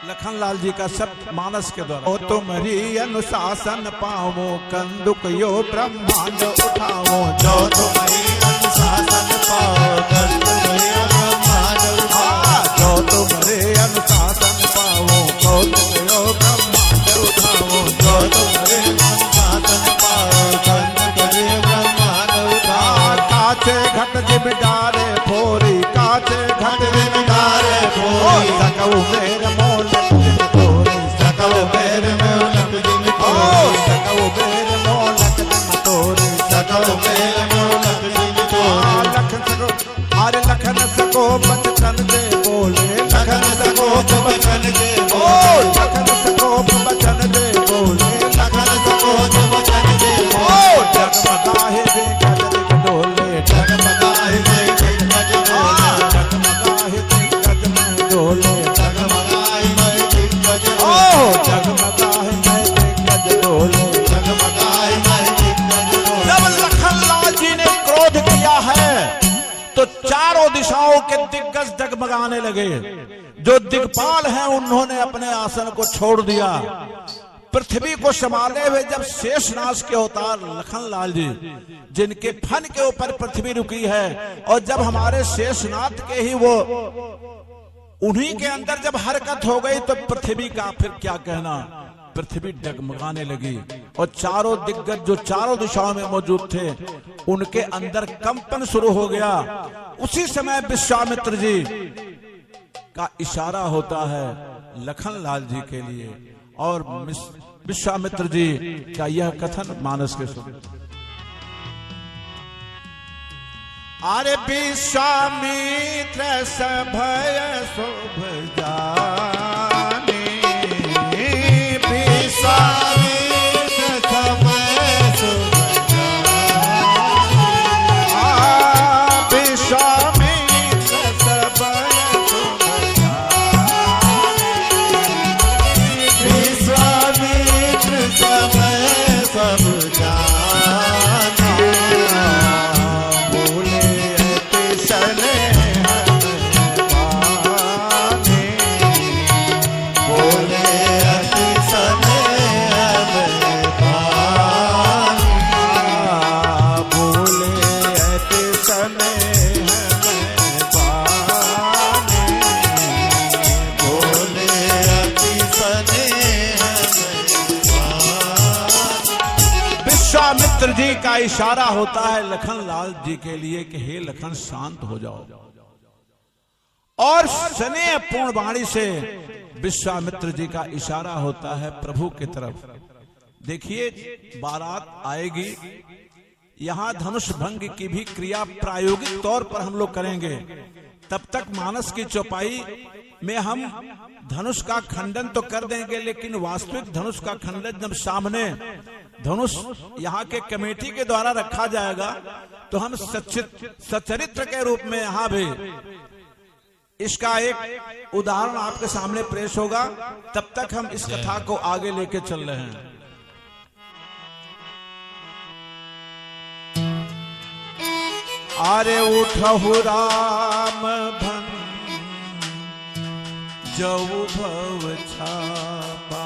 लखनलाल जी का शब्द मानस के द्वारा, ओ तुम्हारी अनुशासन पाओ, कंदुक यो ब्रह्मांड उठाओ। जो तुम्हारी अनुशासन पाओ, कंदुक यो ब्रह्मांड उठाओ। जो तुम्हारे अनुशासन पाओ, कंदुक यो ब्रह्मांड उठाओ। जो तुम्हारे अनुशासन पाओ, कंदुक यो ब्रह्मांड उठाओ। काचे घट जिमिदारे फोरी, काचे घट जिमिदारे फोरी, सकऊ मेरे मोलक जिम तोरी, सकल पैर में उलट जिम तोरी, सकऊ मेरे मोलक जिम तोरी, सकल पैर में उलट जिम तोरी। लखन सको, अरे लखन सको बचन दे बोले, लखन सको बचन दे बोले, लखन सको बचन दे बोले, लखन सको बचन दे बोले। जगमगाहे दे गज डोले, जगमगाहे दे गज डोले, जगमगाहे दे गज में डोले, जगमगाहे दे गज ओ जगमगाहे दे गज डोले। जगमगाहे दे गज डोले। जब लखनलाल जी ने तो चारों दिशाओं के दिग्गज डगमगाने लगे। जो दिग्पाल हैं उन्होंने अपने आसन को छोड़ दिया। पृथ्वी को संभाले हुए जब शेषनाग के अवतार लखनलाल जी, जिनके फन के ऊपर पृथ्वी रुकी है, और जब हमारे शेषनाथ के ही वो उन्हीं के अंदर जब हरकत हो गई तो पृथ्वी का फिर क्या कहना, पृथ्वी डगमगाने लगी। और चारों दिग्गज जो चारों दिशाओं में मौजूद थे उनके अंदर कंपन शुरू हो गया। उसी समय विश्वामित्र जी का इशारा होता है लखनलाल जी के लिए, और विश्वामित्र जी का यह कथन मानस के सुन। अरे विश्वामित्र सभय शोभ जाने, विश्वामित्र सभय शोभ जाने, विश्वामित्र सभय शोभ जाने, विश्वामित्र सभय सब जाने, विश्वामित्र जी का इशारा होता है लखनलाल जी के लिए कि हे लखन शांत हो जाओ। और स्नेह पूर्ण वाणी से विश्वामित्र जी का इशारा होता है प्रभु की तरफ। देखिए बारात आएगी, यहां धनुष भंग की भी क्रिया प्रायोगिक तौर पर हम लोग करेंगे। तब तक मानस की चौपाई में हम धनुष का खंडन तो कर देंगे, लेकिन वास्तविक धनुष का खंडन जब सामने धनुष यहाँ के कमेटी के द्वारा रखा जाएगा तो हम सचरित्र के रूप में यहाँ भी इसका एक उदाहरण आपके सामने पेश होगा। तब तक हम इस कथा को आगे लेके चल रहे हैं। अरे उठहु राम भन जऊ भव छापा,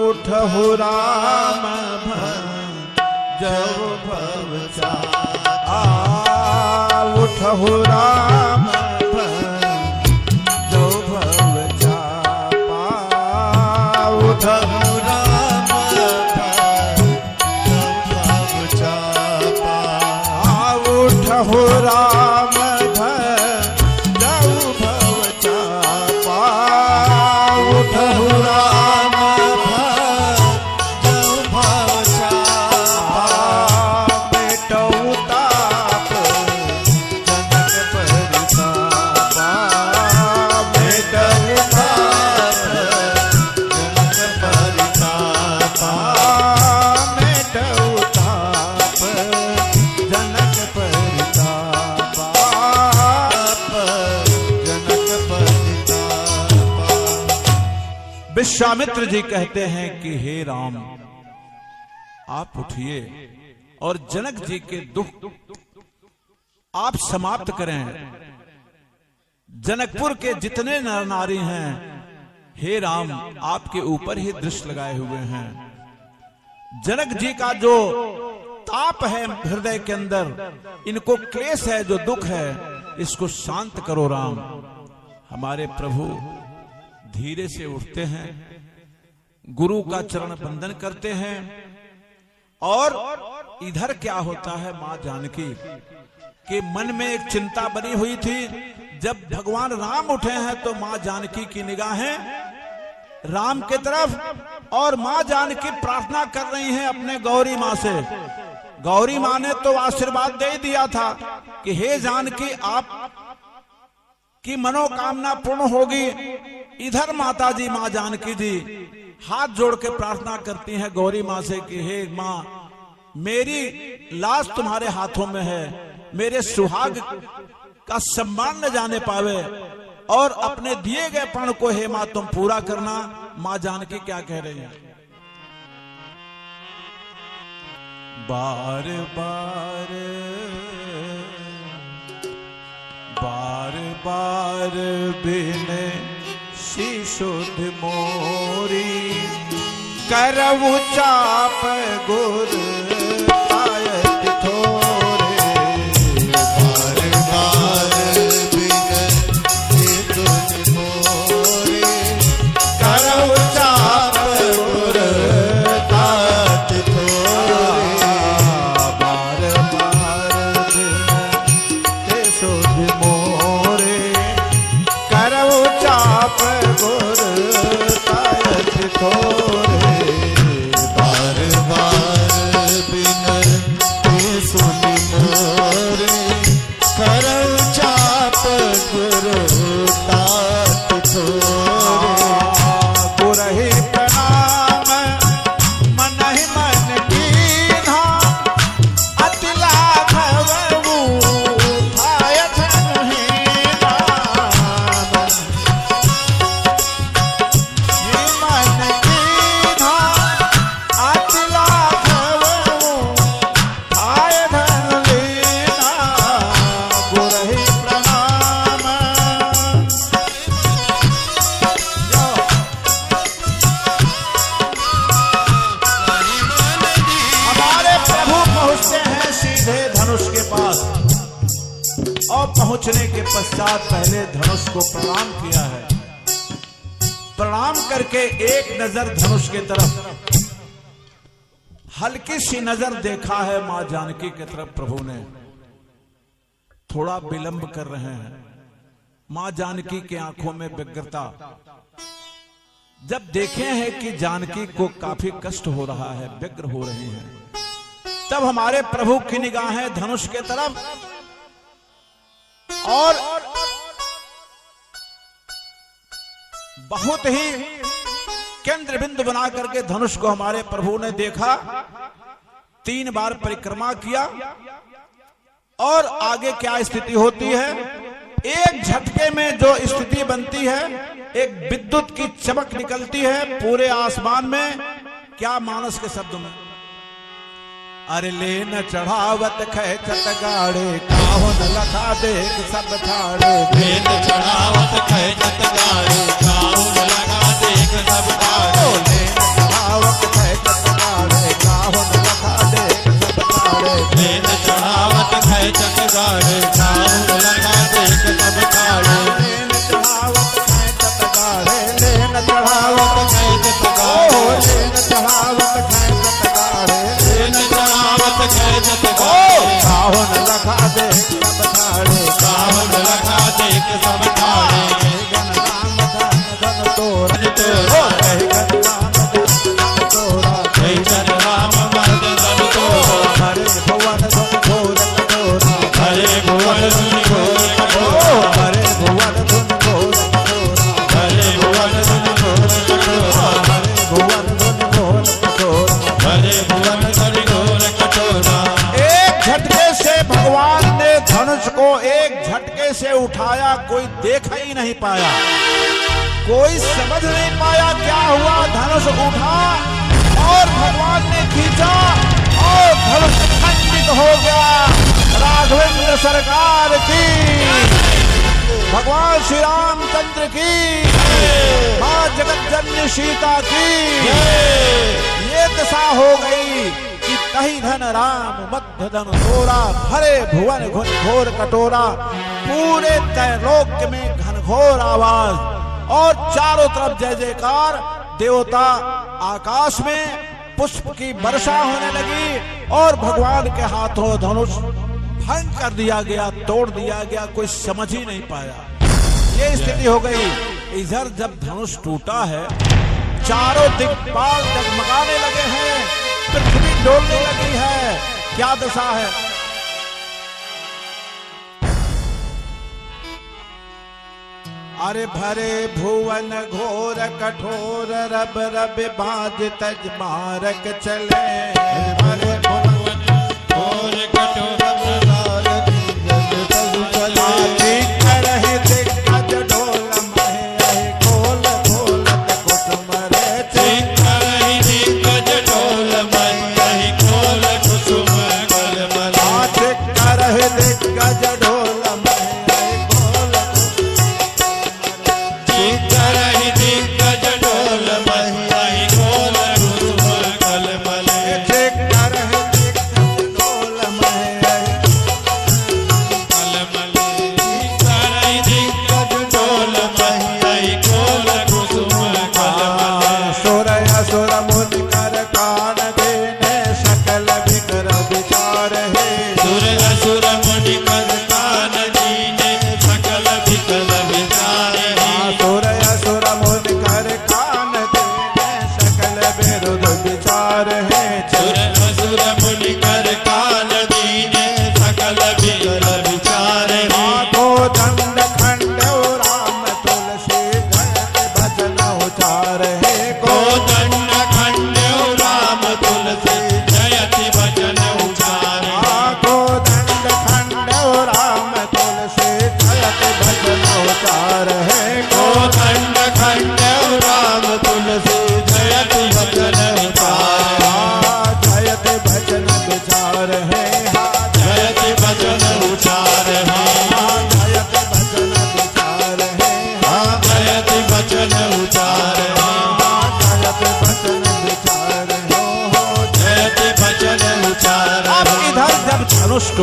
उठहु राम भन जऊ भव छापा, उठहु राम भन जऊ भव छापा, उठहु राम भन जऊ भव छापा, उठहु राम भन जऊ भव छापा, उठहु राम भन जऊ भव छापा, बेटऊ ताप जनक परितापा, बेटऊ ताप जनक परितापा, बेटऊ ताप जनक परितापा, जनक परितापा। विश्वामित्र जी कहते हैं कि हे राम आप उठिए और जनक जी के दुख आप समाप्त करें। जनकपुर के जितने नर नारी हैं हे राम आपके ऊपर ही दृष्टि लगाए हुए हैं। जनक जी का जो ताप है हृदय के अंदर, इनको क्लेश है, जो दुख है, इसको शांत करो राम। हमारे प्रभु धीरे से उठते हैं, गुरु का चरण बंदन करते हैं। और इधर क्या होता है, मां जानकी के मन में एक चिंता बनी हुई थी। जब भगवान राम उठे हैं तो मां जानकी की निगाहें राम की तरफ, और मां जानकी प्रार्थना कर रही हैं अपने गौरी मां से। गौरी मां ने तो आशीर्वाद दे दिया था कि हे जानकी आप की मनोकामना पूर्ण होगी। इधर माता जी मां जानकी जी हाथ जोड़ के प्रार्थना करती हैं गौरी मां से कि हे मां मेरी लाश तुम्हारे हाथों में है, मेरे सुहाग का सम्मान न जाने पावे, और अपने दिए गए प्रण को हे मां तुम पूरा करना। मां जानकी क्या कह रही है, बार बार बार बिन शिशुद्ध मोरी करऊ चाप गुर आयत थोरे बार बार बिन शिशुद्ध मोरी करऊ चाप गुर तात थोरे बार बार बिन शिशुद्ध मोरे करऊ चाप गुर आयत थोरे बार बार बिन सुनि मोरे करऊ चाप गुरु तात थोरे गुरहि प्रणाम मन ही मन कीन्हा अति लाघवऊ थाय धनुहीना मन कीन्हा अति लाघवऊ थाय धनुहीना गुरहि प्रणाम हमारे प्रभु पहुंचते हैं सीधे धनुष के पास और पहुंचने के पश्चात पहले धनुष को प्रणाम किया है। प्रणाम करके एक नजर धनुष की तरफ हल्की सी नजर देखा है मां जानकी की तरफ प्रभु ने। थोड़ा विलंब कर रहे हैं। मां जानकी की आंखों में व्यग्रता। जब देखे हैं कि जानकी को काफी कष्ट हो रहा है, व्यग्र हो रहे हैं, तब हमारे प्रभु की निगाहें धनुष के तरफ और बहुत ही केंद्र बिंदु बना करके धनुष को हमारे प्रभु ने देखा। 3 बार परिक्रमा किया और आगे क्या स्थिति होती है। एक झटके में जो स्थिति बनती है, एक विद्युत की चमक निकलती है पूरे आसमान में। क्या मानस के शब्द में, अरे लेन चढ़ावत खेचत गाड़े काहो न लखा देख सब ठाड़े। लेन चढ़ावत खेचत गाड़े काहू न लगा देख सब ठाड़े। लेन चढ़ावत खेचत गाड़े काहो न लखा देख सब ठाड़े। लेन चढ़ावत खेचत गाड़े काहू न लगा देख सब ठाड़े। लेन चढ़ावत खेचत गाड़े, लेन चढ़ावत खेचत ओ गाड़े लेन चढ़ावत खेचत गाड़े। लेन चढ़ावत खेचत ओ गाड़े काहो न लखा देख सब ठाड़े। काहू न लगा देख सब ठाड़े। गण राम धन धन तोरा धन तोरा। ओ गण राम धन धन तोरा। जय जन राम मर्द धन तोरा। हरे भुवन धन घोर कटोरा। हरे भुवन धुनि घोर ओ कठोरा। हरे भुवन धन घोर कटोरा। हरे भुवन धुनि घोर कठोरा। हरे भुवन धन घोर कटोरा। हरे भुवन धुनि घोर कठोरा। एक झटके से भगवान ने धनुष को एक झटके से उठाया। कोई देख ही नहीं पाया, कोई समझ नहीं पाया क्या हुआ। धनुष उठा और भगवान ने खींचा और धनुष खंडित हो गया। राघवेंद्र सरकार की, भगवान श्री रामचंद्र की, मां जगत जननी सीता की ये दशा हो गई कि तही धन राम मध्य धन तोरा। भरे भुवन घोर कटोरा। पूरे त्रैलोक्य में घनघोर आवाज और चारों तरफ जय जयकार। देवता आकाश में पुष्प की वर्षा होने लगी और भगवान के हाथों धनुष भंग कर दिया गया, तोड़ दिया गया। कोई समझ ही नहीं पाया। ये स्थिति हो गई। इधर जब धनुष टूटा है, चारों दिक्पाल डगमगाने लगे हैं, पृथ्वी डोलने लगी है। क्या दशा है। अरे भरे भुवन घोर कठोर रब रब बाज तज मारक चले। भरे भुवन घोर कठोर करहि दिग्गज डोल महे खोल खोलत कुसुम रे। करहि दिग्गज डोल महि खोल कुसुम गल मल। करहि दिग्गज डोल महे खोल कुसुम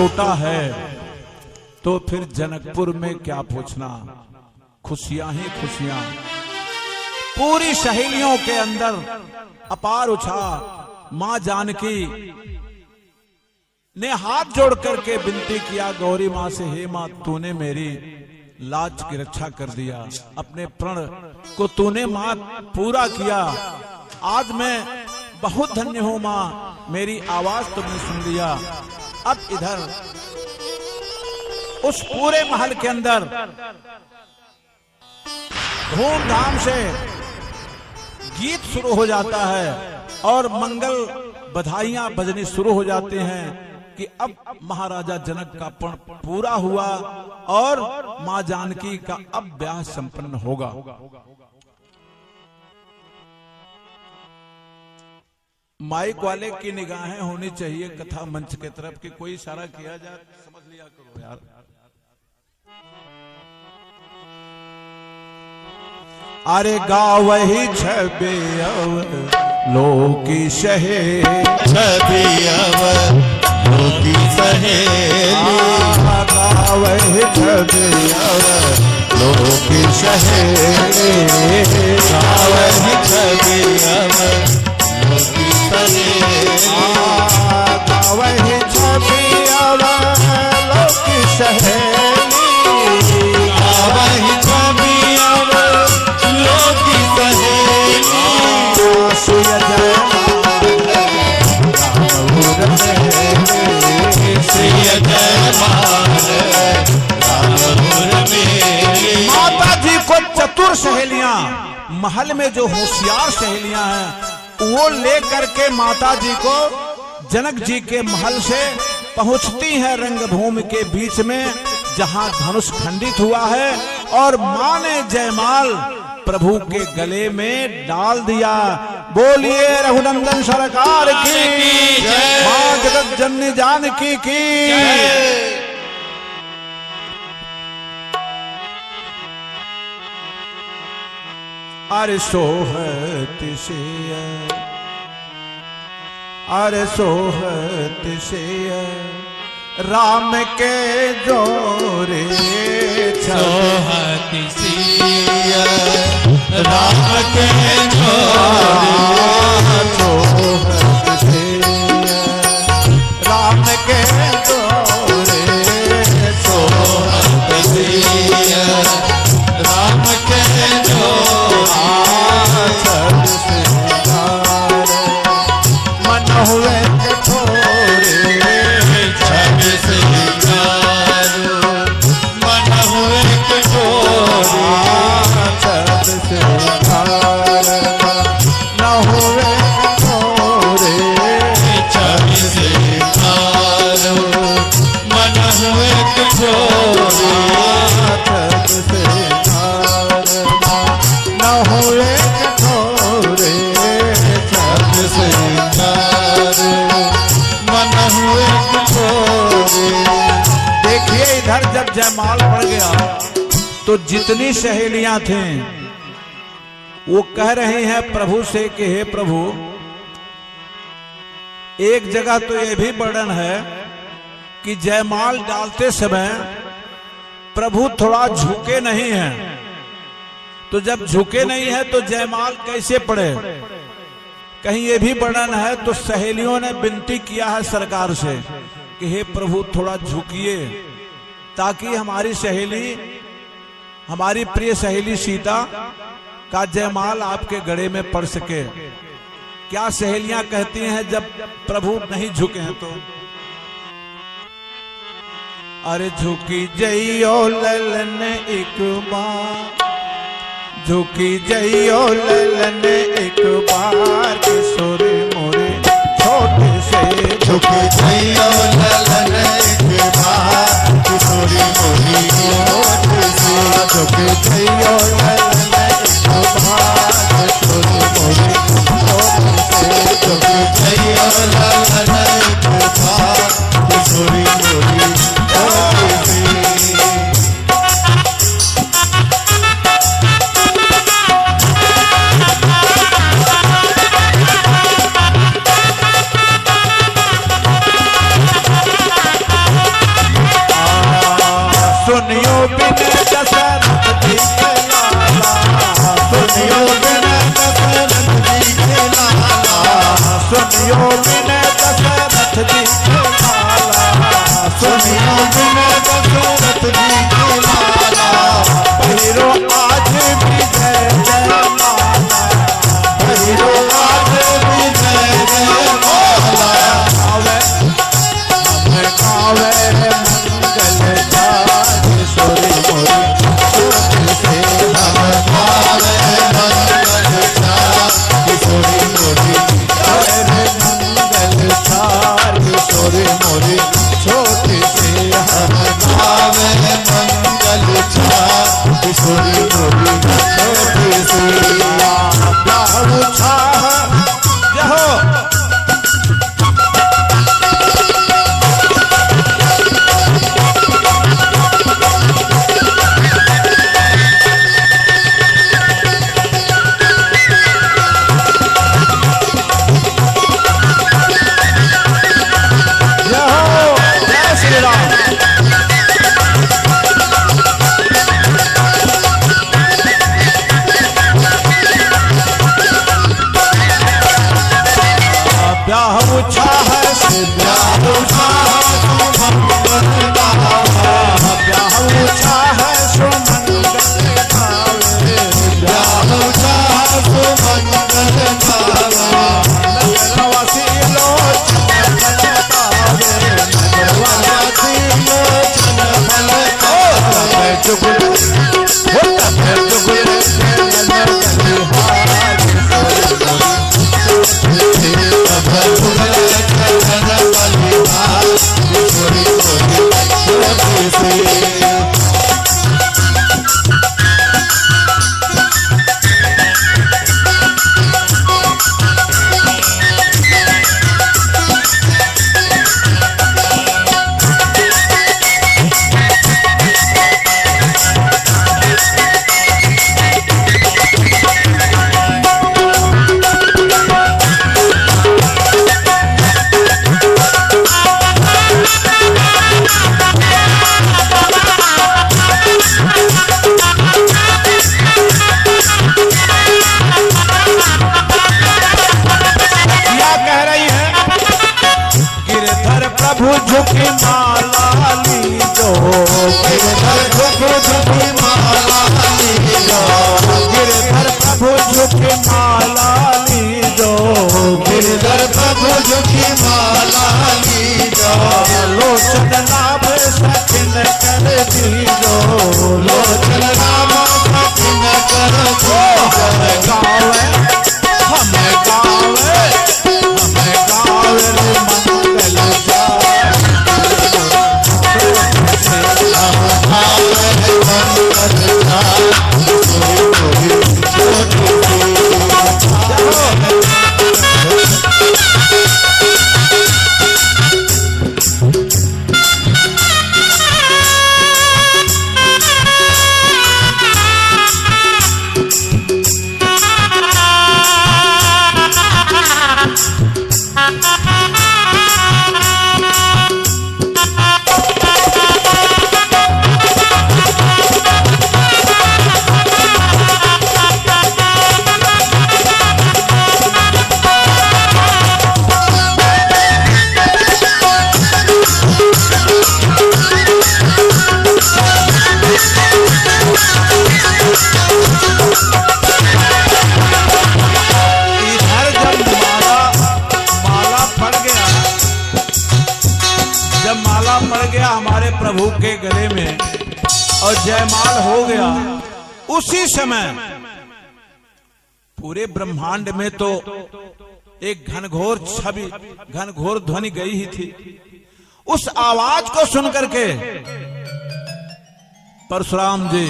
लौटा है तो फिर जनकपुर में क्या पूछना, खुशियां ही खुशियां। पूरी सहेलियों के अंदर अपार उत्साह। मां जानकी ने हाथ जोड़ करके विनती किया गौरी मां से, हे मां तूने मेरी लाज की रक्षा कर दिया, अपने प्रण को तूने मां पूरा किया। आज मैं बहुत धन्य हूं मां, मेरी आवाज तुमने सुन लिया। अब इधर उस पूरे महल के अंदर धूमधाम से गीत शुरू हो जाता है और मंगल बधाइयां बजनी शुरू हो जाते हैं कि अब महाराजा जनक का प्रण पूरा हुआ और मां जानकी का अब ब्याह संपन्न होगा। माइक वाले की निगाहें होनी चाहिए कथा मंच के तरफ कि कोई इशारा किया जाए, समझ लिया करो यार। अरे गावही छबे लोकी सहे, छवि अवर लोकी सहेली, गावही छबे लोकी सहेली, गावही छवि अवर लोकी सहेली, गावही छबे लोकी सहेली, गावही छवि अवर लोकी सहेली, सुय जय श्री जय माता जी को चतुर सहेलियां, महल में जो होशियार सहेलियां हैं वो लेकर के माता जी को जनक जी के महल से पहुंचती हैं रंगभूमि के बीच में जहां धनुष खंडित हुआ है और मां ने जयमाल प्रभु के गले में डाल दिया। बोलिए रघुनंदन सरकार की जय, मां जगत जननी जानकी की। अरे सोहत से, अरे सोहत से राम के जोरे सोहत सिया राम के जोरे, सोहत से राम के जोरे, सोहत सिया राम के जोरे, मन हुए कठोरे, छवि सिंगार मन हुए कठोरे, न हुए कठोरे, छवि सिंगार मन हुए कठोरे, न हुए कठोरे, छवि सिंगार मन हुए कठोरे। देखिए इधर जब जयमाल पड़ गया तो जितनी सहेलियां थीं वो कह रही हैं प्रभु से कि हे प्रभु, एक जगह तो यह भी वर्णन है कि जयमाल डालते समय प्रभु थोड़ा झुके नहीं हैं, तो जब झुके नहीं है तो जयमाल कैसे पड़े। कहीं ये भी वर्णन है तो सहेलियों ने विनती किया है सरकार से कि हे प्रभु थोड़ा झुकिए ताकि हमारी सहेली, हमारी प्रिय सहेली सीता का जयमाल आपके गले में पड़ सके। क्या सहेलियां कहती हैं जब प्रभु नहीं झुके हैं तो, अरे झुकी जइयो ललन एक बार, झुकी जइयो ललन एक बार, किशोर मोरे छोटे से झुके जइयो ललन एक बार, किशोरी मोरी ओट से, झुकी जइयो ललन एक बार, किशोर मोरे छोटे से, झुके जइयो ललन एक बार, किशोरी मोरी ओट से। बिन दशरथ जी के लाला, सुनियो बिन दशरथ जी के लाला, सुनियो बिन दशरथ जी के लाला, सुनियो बिन दशरथ जी के लाला, पहिरो आज भी जय जय माला, पहिरो आज भी जय जय माला, गावे हमें गावे मंगल चार सोरी मोरी छोटी से हम गावे मंगल चार किशोरी मोरी, मंगल चार किशोरी मोरी, छोटी से हम गावे मंगल चार किशोरी मोरी, छोटी से बाहु छाह जहो जय श्री राम। ब्याह उछा है से ब्याह उछा ब्याह उछा है सो मंगल गावे, ब्याह चाह सुमंगल गावे, नगरवासी लोचन गावे, नगरवासी लोचन फल गावे, जुगल होता है जुगल सब जुगल चरण बलिहार किशोरी मोरी, छोटी से प्रभु झुकी माला लीजो, गिरधर झुकी झुकी माला लीजो, गिरधर प्रभु झुकी माला लीजो, गिरधर प्रभु झुकी माला लीजो, लोचन नाभ सखिन कर दीजो, लोचन नाम सखिन कर दीजो, गावे हमें गावे हमें गावे रे मंगल चार हम गावे मंगल चार किशोरी मोरी, छोटी प्रभु के गले में और जयमाल हो गया, उसी समय पूरे ब्रह्मांड में तो एक घनघोर छवि, घनघोर ध्वनि गई ही थी। उस आवाज को सुनकर के परशुराम जी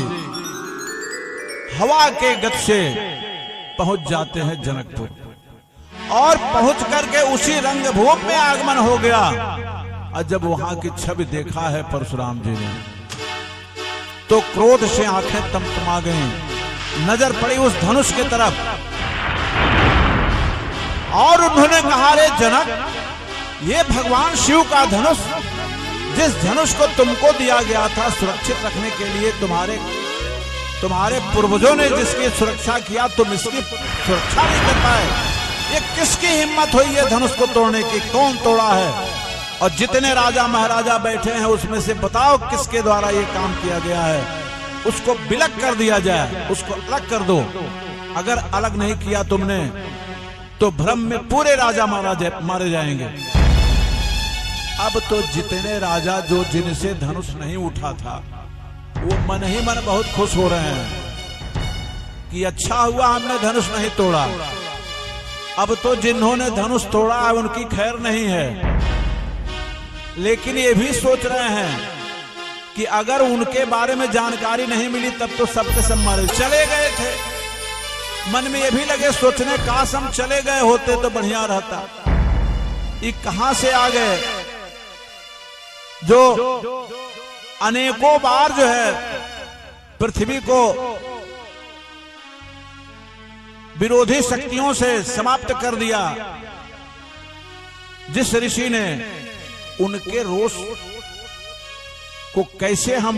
हवा के गति से पहुंच जाते हैं जनकपुर, और पहुंच करके उसी रंगभूमि में आगमन हो गया। और जब वहां की छवि देखा है परशुराम जी ने, तो क्रोध से आंखें तमतमा गईं, नजर पड़ी उस धनुष की तरफ, और उन्होंने कहा, रे जनक, ये भगवान शिव का धनुष जिस धनुष को तुमको दिया गया था सुरक्षित रखने के लिए, तुम्हारे पूर्वजों ने जिसकी सुरक्षा किया, तुम इसकी सुरक्षा नहीं कर पाए। ये किसकी हिम्मत हुई है धनुष को तोड़ने की? कौन तोड़ा है? और जितने राजा महाराजा बैठे हैं उसमें से बताओ किसके द्वारा ये काम किया गया है? उसको विलग कर दिया जाए, उसको अलग कर दो। अगर अलग नहीं किया तुमने तो भ्रम में पूरे राजा मारे जाएंगे। अब तो जितने राजा जो जिनसे धनुष नहीं उठा था वो मन ही मन बहुत खुश हो रहे हैं कि अच्छा हुआ हमने धनुष नहीं तोड़ा। अब तो जिन्होंने धनुष तोड़ा है उनकी खैर नहीं है। लेकिन ये भी सोच रहे हैं कि अगर उनके बारे में जानकारी नहीं मिली तब तो सबके सब मारे चले गए थे। मन में ये भी लगे सोचने, काश हम चले गए होते तो बढ़िया रहता। ये कहां से आ गए जो अनेकों बार जो है पृथ्वी को विरोधी शक्तियों से समाप्त कर दिया। जिस ऋषि ने उनके रोष को कैसे हम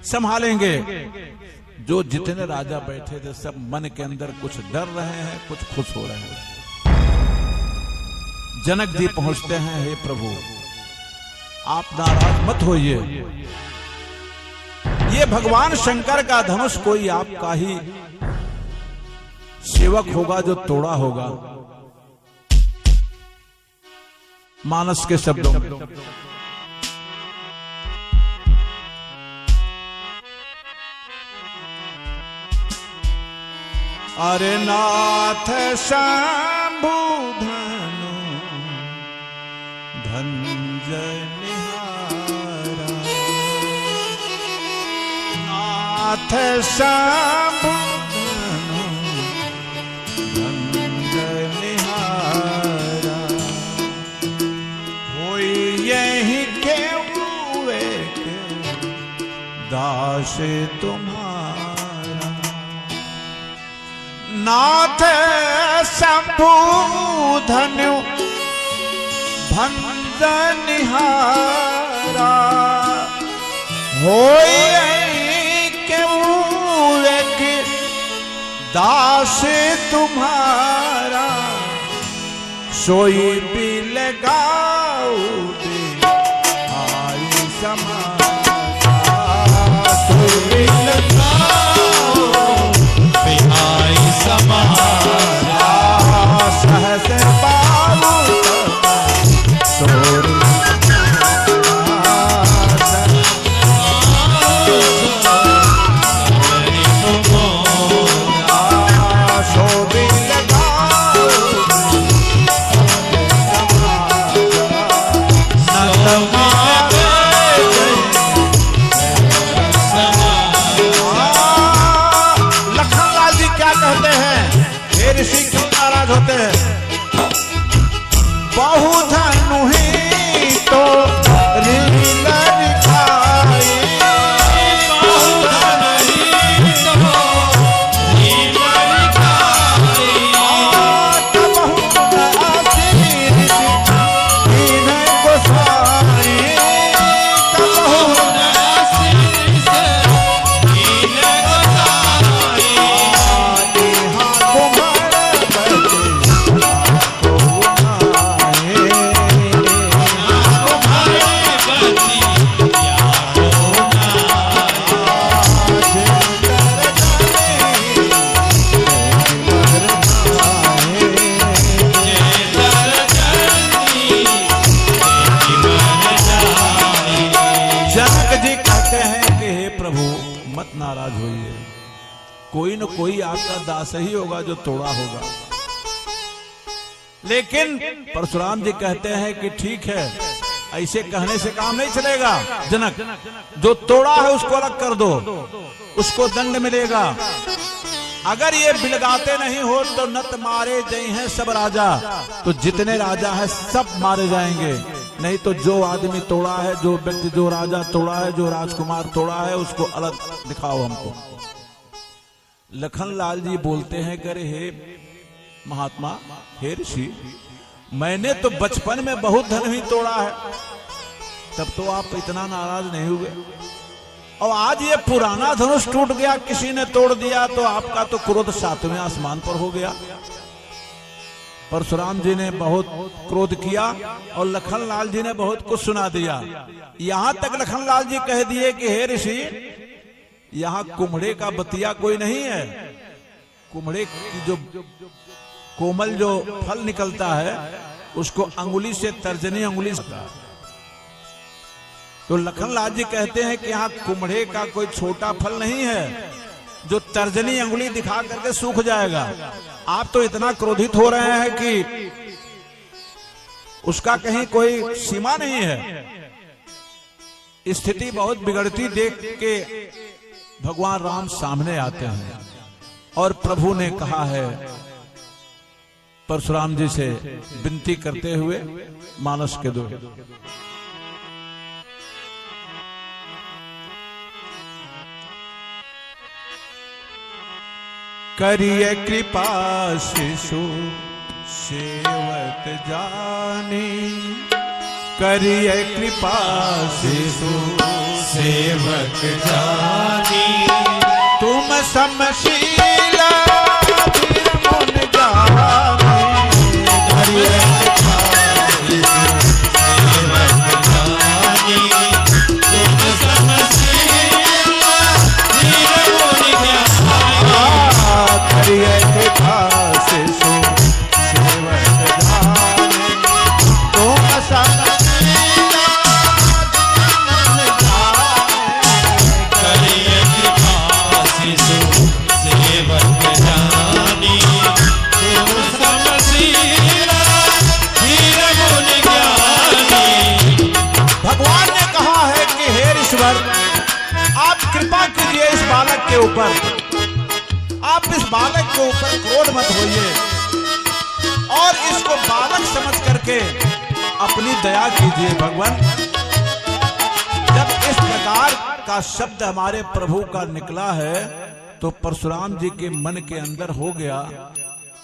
संभालेंगे? जो जितने राजा बैठे थे सब मन के अंदर कुछ डर रहे हैं, कुछ खुश हो रहे हैं। जनक जी पहुंचते हैं, हे प्रभु आप नाराज मत होइए, ये भगवान शंकर का धनुष कोई आपका ही सेवक होगा जो तोड़ा होगा। मानस के शब्दों में अरे नाथ शंभु धनु धंजनिहारा, नाथ शंभु धनु धंजनिहारा, होई यही क्यों एक दास तुम्हारा। नाथ शंभु धनु भंजनिहारा, होई क्यों एक दास तुम्हारा। सोई भी लगाओ दे आई समारा, सोई भी लगाओ दे आई समारा। सहस बाबू सोरी होते हैं। बहु धनु ही तो रील दिखाई, बहु धनु ही तो रील दिखाई। बहु आशीष इन्हें गोसाई, बहु आशीष इन्हें गोसाई। नाराज होइए, कोई न कोई आपका दास ही होगा जो तोड़ा होगा। लेकिन परशुराम जी कहते हैं कि ठीक है, ऐसे कहने से काम नहीं चलेगा। जनक, जो तोड़ा है उसको अलग कर दो, उसको दंड मिलेगा। अगर ये बिलगाते नहीं हो तो नत मारे जय हैं सब राजा, तो जितने राजा हैं सब मारे जाएंगे। नहीं तो जो आदमी तोड़ा है, जो व्यक्ति, जो राजा तोड़ा है, जो राजकुमार तोड़ा है, उसको अलग दिखाओ हमको। लखनलाल जी बोलते हैं, करे हे महात्मा, हे ऋषि, मैंने तो बचपन में बहुत धन ही तोड़ा है, तब तो आप इतना नाराज नहीं हुए। और आज ये पुराना धनुष टूट गया, किसी ने तोड़ दिया, तो आपका तो क्रोध 7वें आसमान पर हो गया। परशुराम जी ने बहुत क्रोध किया और लखनलाल जी ने बहुत कुछ सुना दिया। यहां तक लखनलाल जी कह दिए कि हे ऋषि, यहां कुम्हड़े का बतिया कोई नहीं है। कुम्हड़े की जो कोमल जो फल निकलता है उसको अंगुली से, तर्जनी अंगुली से। तो लखनलाल जी कहते हैं कि यहाँ कुम्हड़े का कोई छोटा फल नहीं है जो तर्जनी अंगुली दिखा करके सूख जाएगा। आप तो इतना क्रोधित हो रहे हैं कि उसका कहीं कोई सीमा नहीं है। स्थिति बहुत बिगड़ती देख के भगवान राम सामने आते हैं और प्रभु ने कहा है परशुराम जी से विनती करते हुए मानस के दो, करिए कृपा शिशु सेवत जानी, करिए कृपा शिशु सेवक जानी, तुम समशीला फिर मुन जानी, करिए सेवक जानी, तुम समशीला फिर मुन जानी, करिए कृपा शिशु सेवक जानी, तुम समशीला फिर मुन जानी, करिए कृपा शिशु सेवक जानी, तुम समशीला फिर मुन ज्ञानी। भगवान ने कहा है कि हे ईश्वर, आप कृपा कीजिए इस बालक के ऊपर, आप इस बालक के ऊपर क्रोध मत होइए और इसको बालक समझ करके अपनी दया कीजिए। भगवान, जब इस प्रकार का शब्द हमारे प्रभु का निकला है तो परशुराम जी के मन के अंदर हो गया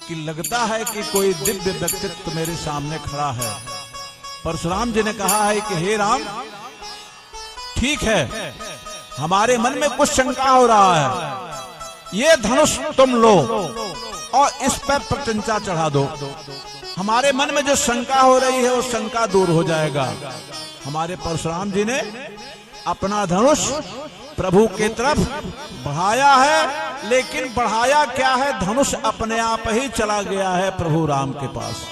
कि लगता है कि कोई दिव्य व्यक्तित्व मेरे सामने खड़ा है। परशुराम जी ने कहा है कि हे राम, ठीक है, हमारे मन में कुछ शंका हो रहा है, ये धनुष तुम लो और इस पर प्रत्यंचा चढ़ा दो। हमारे मन में जो शंका हो रही है वो शंका दूर हो जाएगा। हमारे परशुराम जी ने अपना धनुष प्रभु के तरफ बढ़ाया है, लेकिन बढ़ाया क्या है, धनुष अपने आप ही चला गया है प्रभु राम के पास।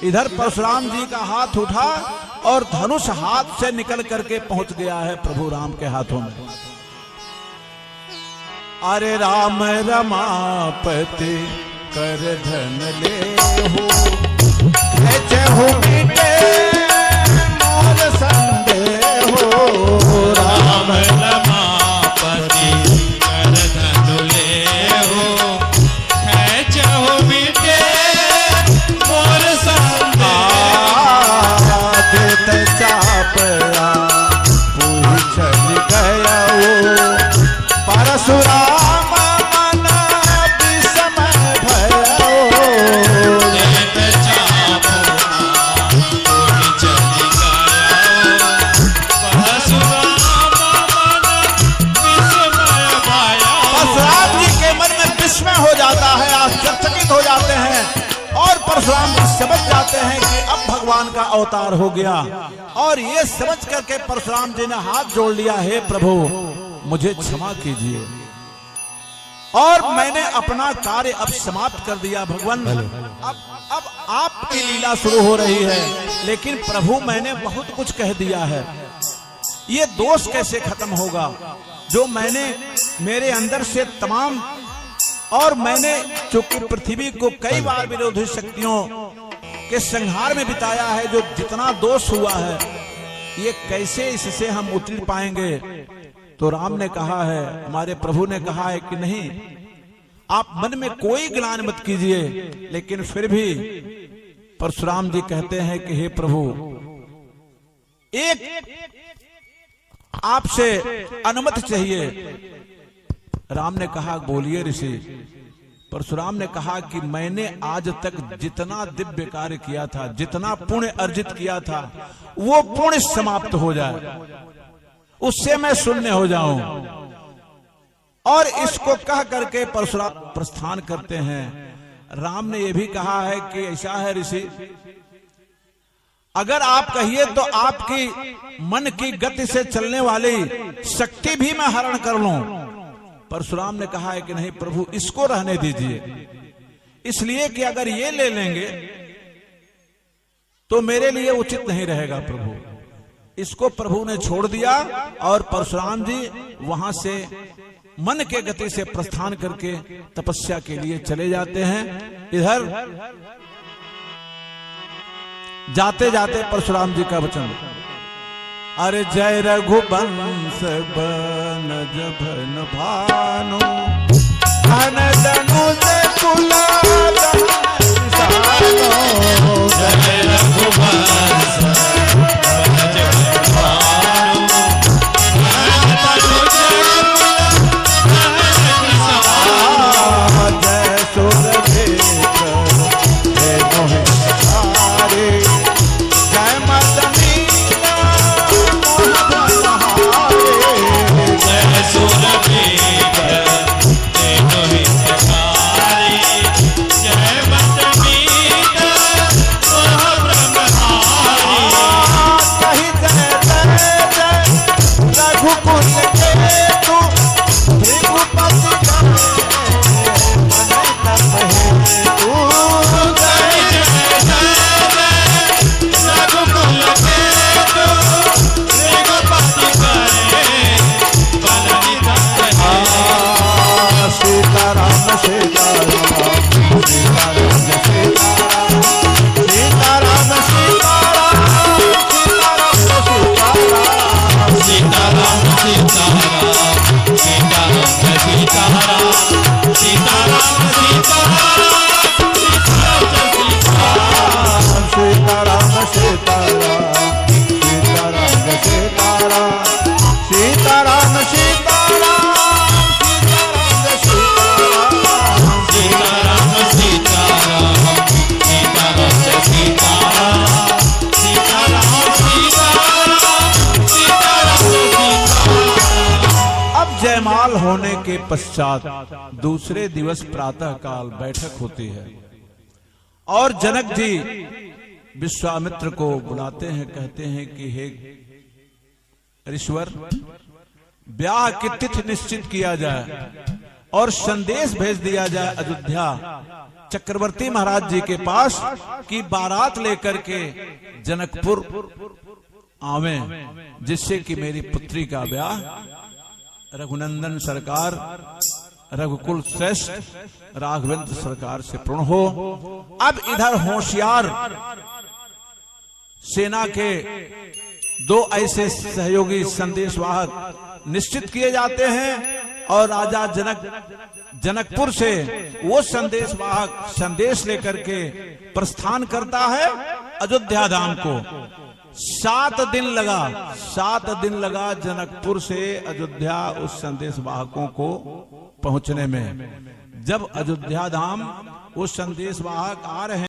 इधर परशुराम जी का हाथ उठा और धनुष हाथ से निकल करके पहुंच गया है प्रभु राम के हाथों में। अरे राम रमापति कर धन ले हो, हो मिटे मोर संदेह हो। राम रमापति कर धनु लेहो, खेचहु मिटे मोर संदेह। देत चापया पूरी चल गया वो, परशुराम मन विस्मय भयो। देत चापुना पूरी चली गया, परशुराम मन विस्मय भयो। परशुराम जी के मन में विस्मय हो जाता है, आश्चर्यचकित हो जाते हैं और परशुराम जी समझ जाते हैं कि अब भगवान का अवतार हो गया। और ये समझ करके परशुराम जी ने हाथ जोड़ लिया, हे प्रभु मुझे क्षमा कीजिए और मैंने अपना कार्य अब समाप्त कर दिया। भगवान, अब आपकी लीला शुरू हो रही है, लेकिन प्रभु मैंने बहुत कुछ कह दिया है, ये दोष कैसे खत्म होगा जो मैंने मेरे अंदर से तमाम, और मैंने चूंकि पृथ्वी को कई बार विरोधी शक्तियों के संहार में बिताया है, जो जितना दोष हुआ है ये कैसे इससे हम उतर पाएंगे। तो राम ने कहा है, हमारे प्रभु ने कहा है कि नहीं, आप मन में कोई ग्लानि मत कीजिए। लेकिन फिर भी परशुराम जी कहते हैं कि हे प्रभु, एक आपसे अनुमति चाहिए। राम ने कहा बोलिए ऋषि। परशुराम ने कहा कि मैंने आज तक जितना दिव्य कार्य किया था, जितना पुण्य अर्जित किया था, वो पुण्य समाप्त हो जाए, उससे मैं शून्य हो जाऊं। और इसको कह करके परशुराम प्रस्थान करते हैं। राम ने यह भी कहा है कि ऐसा है ऋषि, अगर आप कहिए तो आपकी मन की गति से चलने वाली शक्ति भी मैं हरण कर लूं। परशुराम ने कहा है कि नहीं प्रभु, इसको रहने दीजिए, इसलिए कि अगर ये ले लेंगे तो मेरे लिए उचित नहीं रहेगा प्रभु। इसको प्रभु ने छोड़ दिया और परशुराम जी वहां से मन के गति से प्रस्थान करके तपस्या के लिए चले जाते हैं। इधर जाते जाते परशुराम जी का वचन, अरे जय रघुवंश बन जभन भानु, धन धनु से जय रघुवंश जयमाल होने के पश्चात दूसरे दिवस प्रातः काल बैठक होती है और जनक जी विश्वामित्र को बुलाते हैं, कहते हैं कि हे ऋषिवर, ब्याह की तिथि निश्चित किया जाए और संदेश भेज दिया जाए अयोध्या चक्रवर्ती महाराज जी के पास कि बारात लेकर के जनकपुर आवे, जिससे कि मेरी पुत्री का ब्याह रघुनंदन सरकार, रघुकुल श्रेष्ठ राघवेंद्र सरकार से पूर्ण हो। अब इधर होशियार सेना के दो ऐसे सहयोगी संदेशवाहक निश्चित किए जाते हैं और राजा जनकपुर से वो संदेशवाहक संदेश लेकर के प्रस्थान करता है अयोध्या धाम को। 7 दिन लगा जनकपुर से अयोध्या उस संदेश वाहकों को पहुंचने में। जब अयोध्या धाम उस संदेश वाहक आ रहे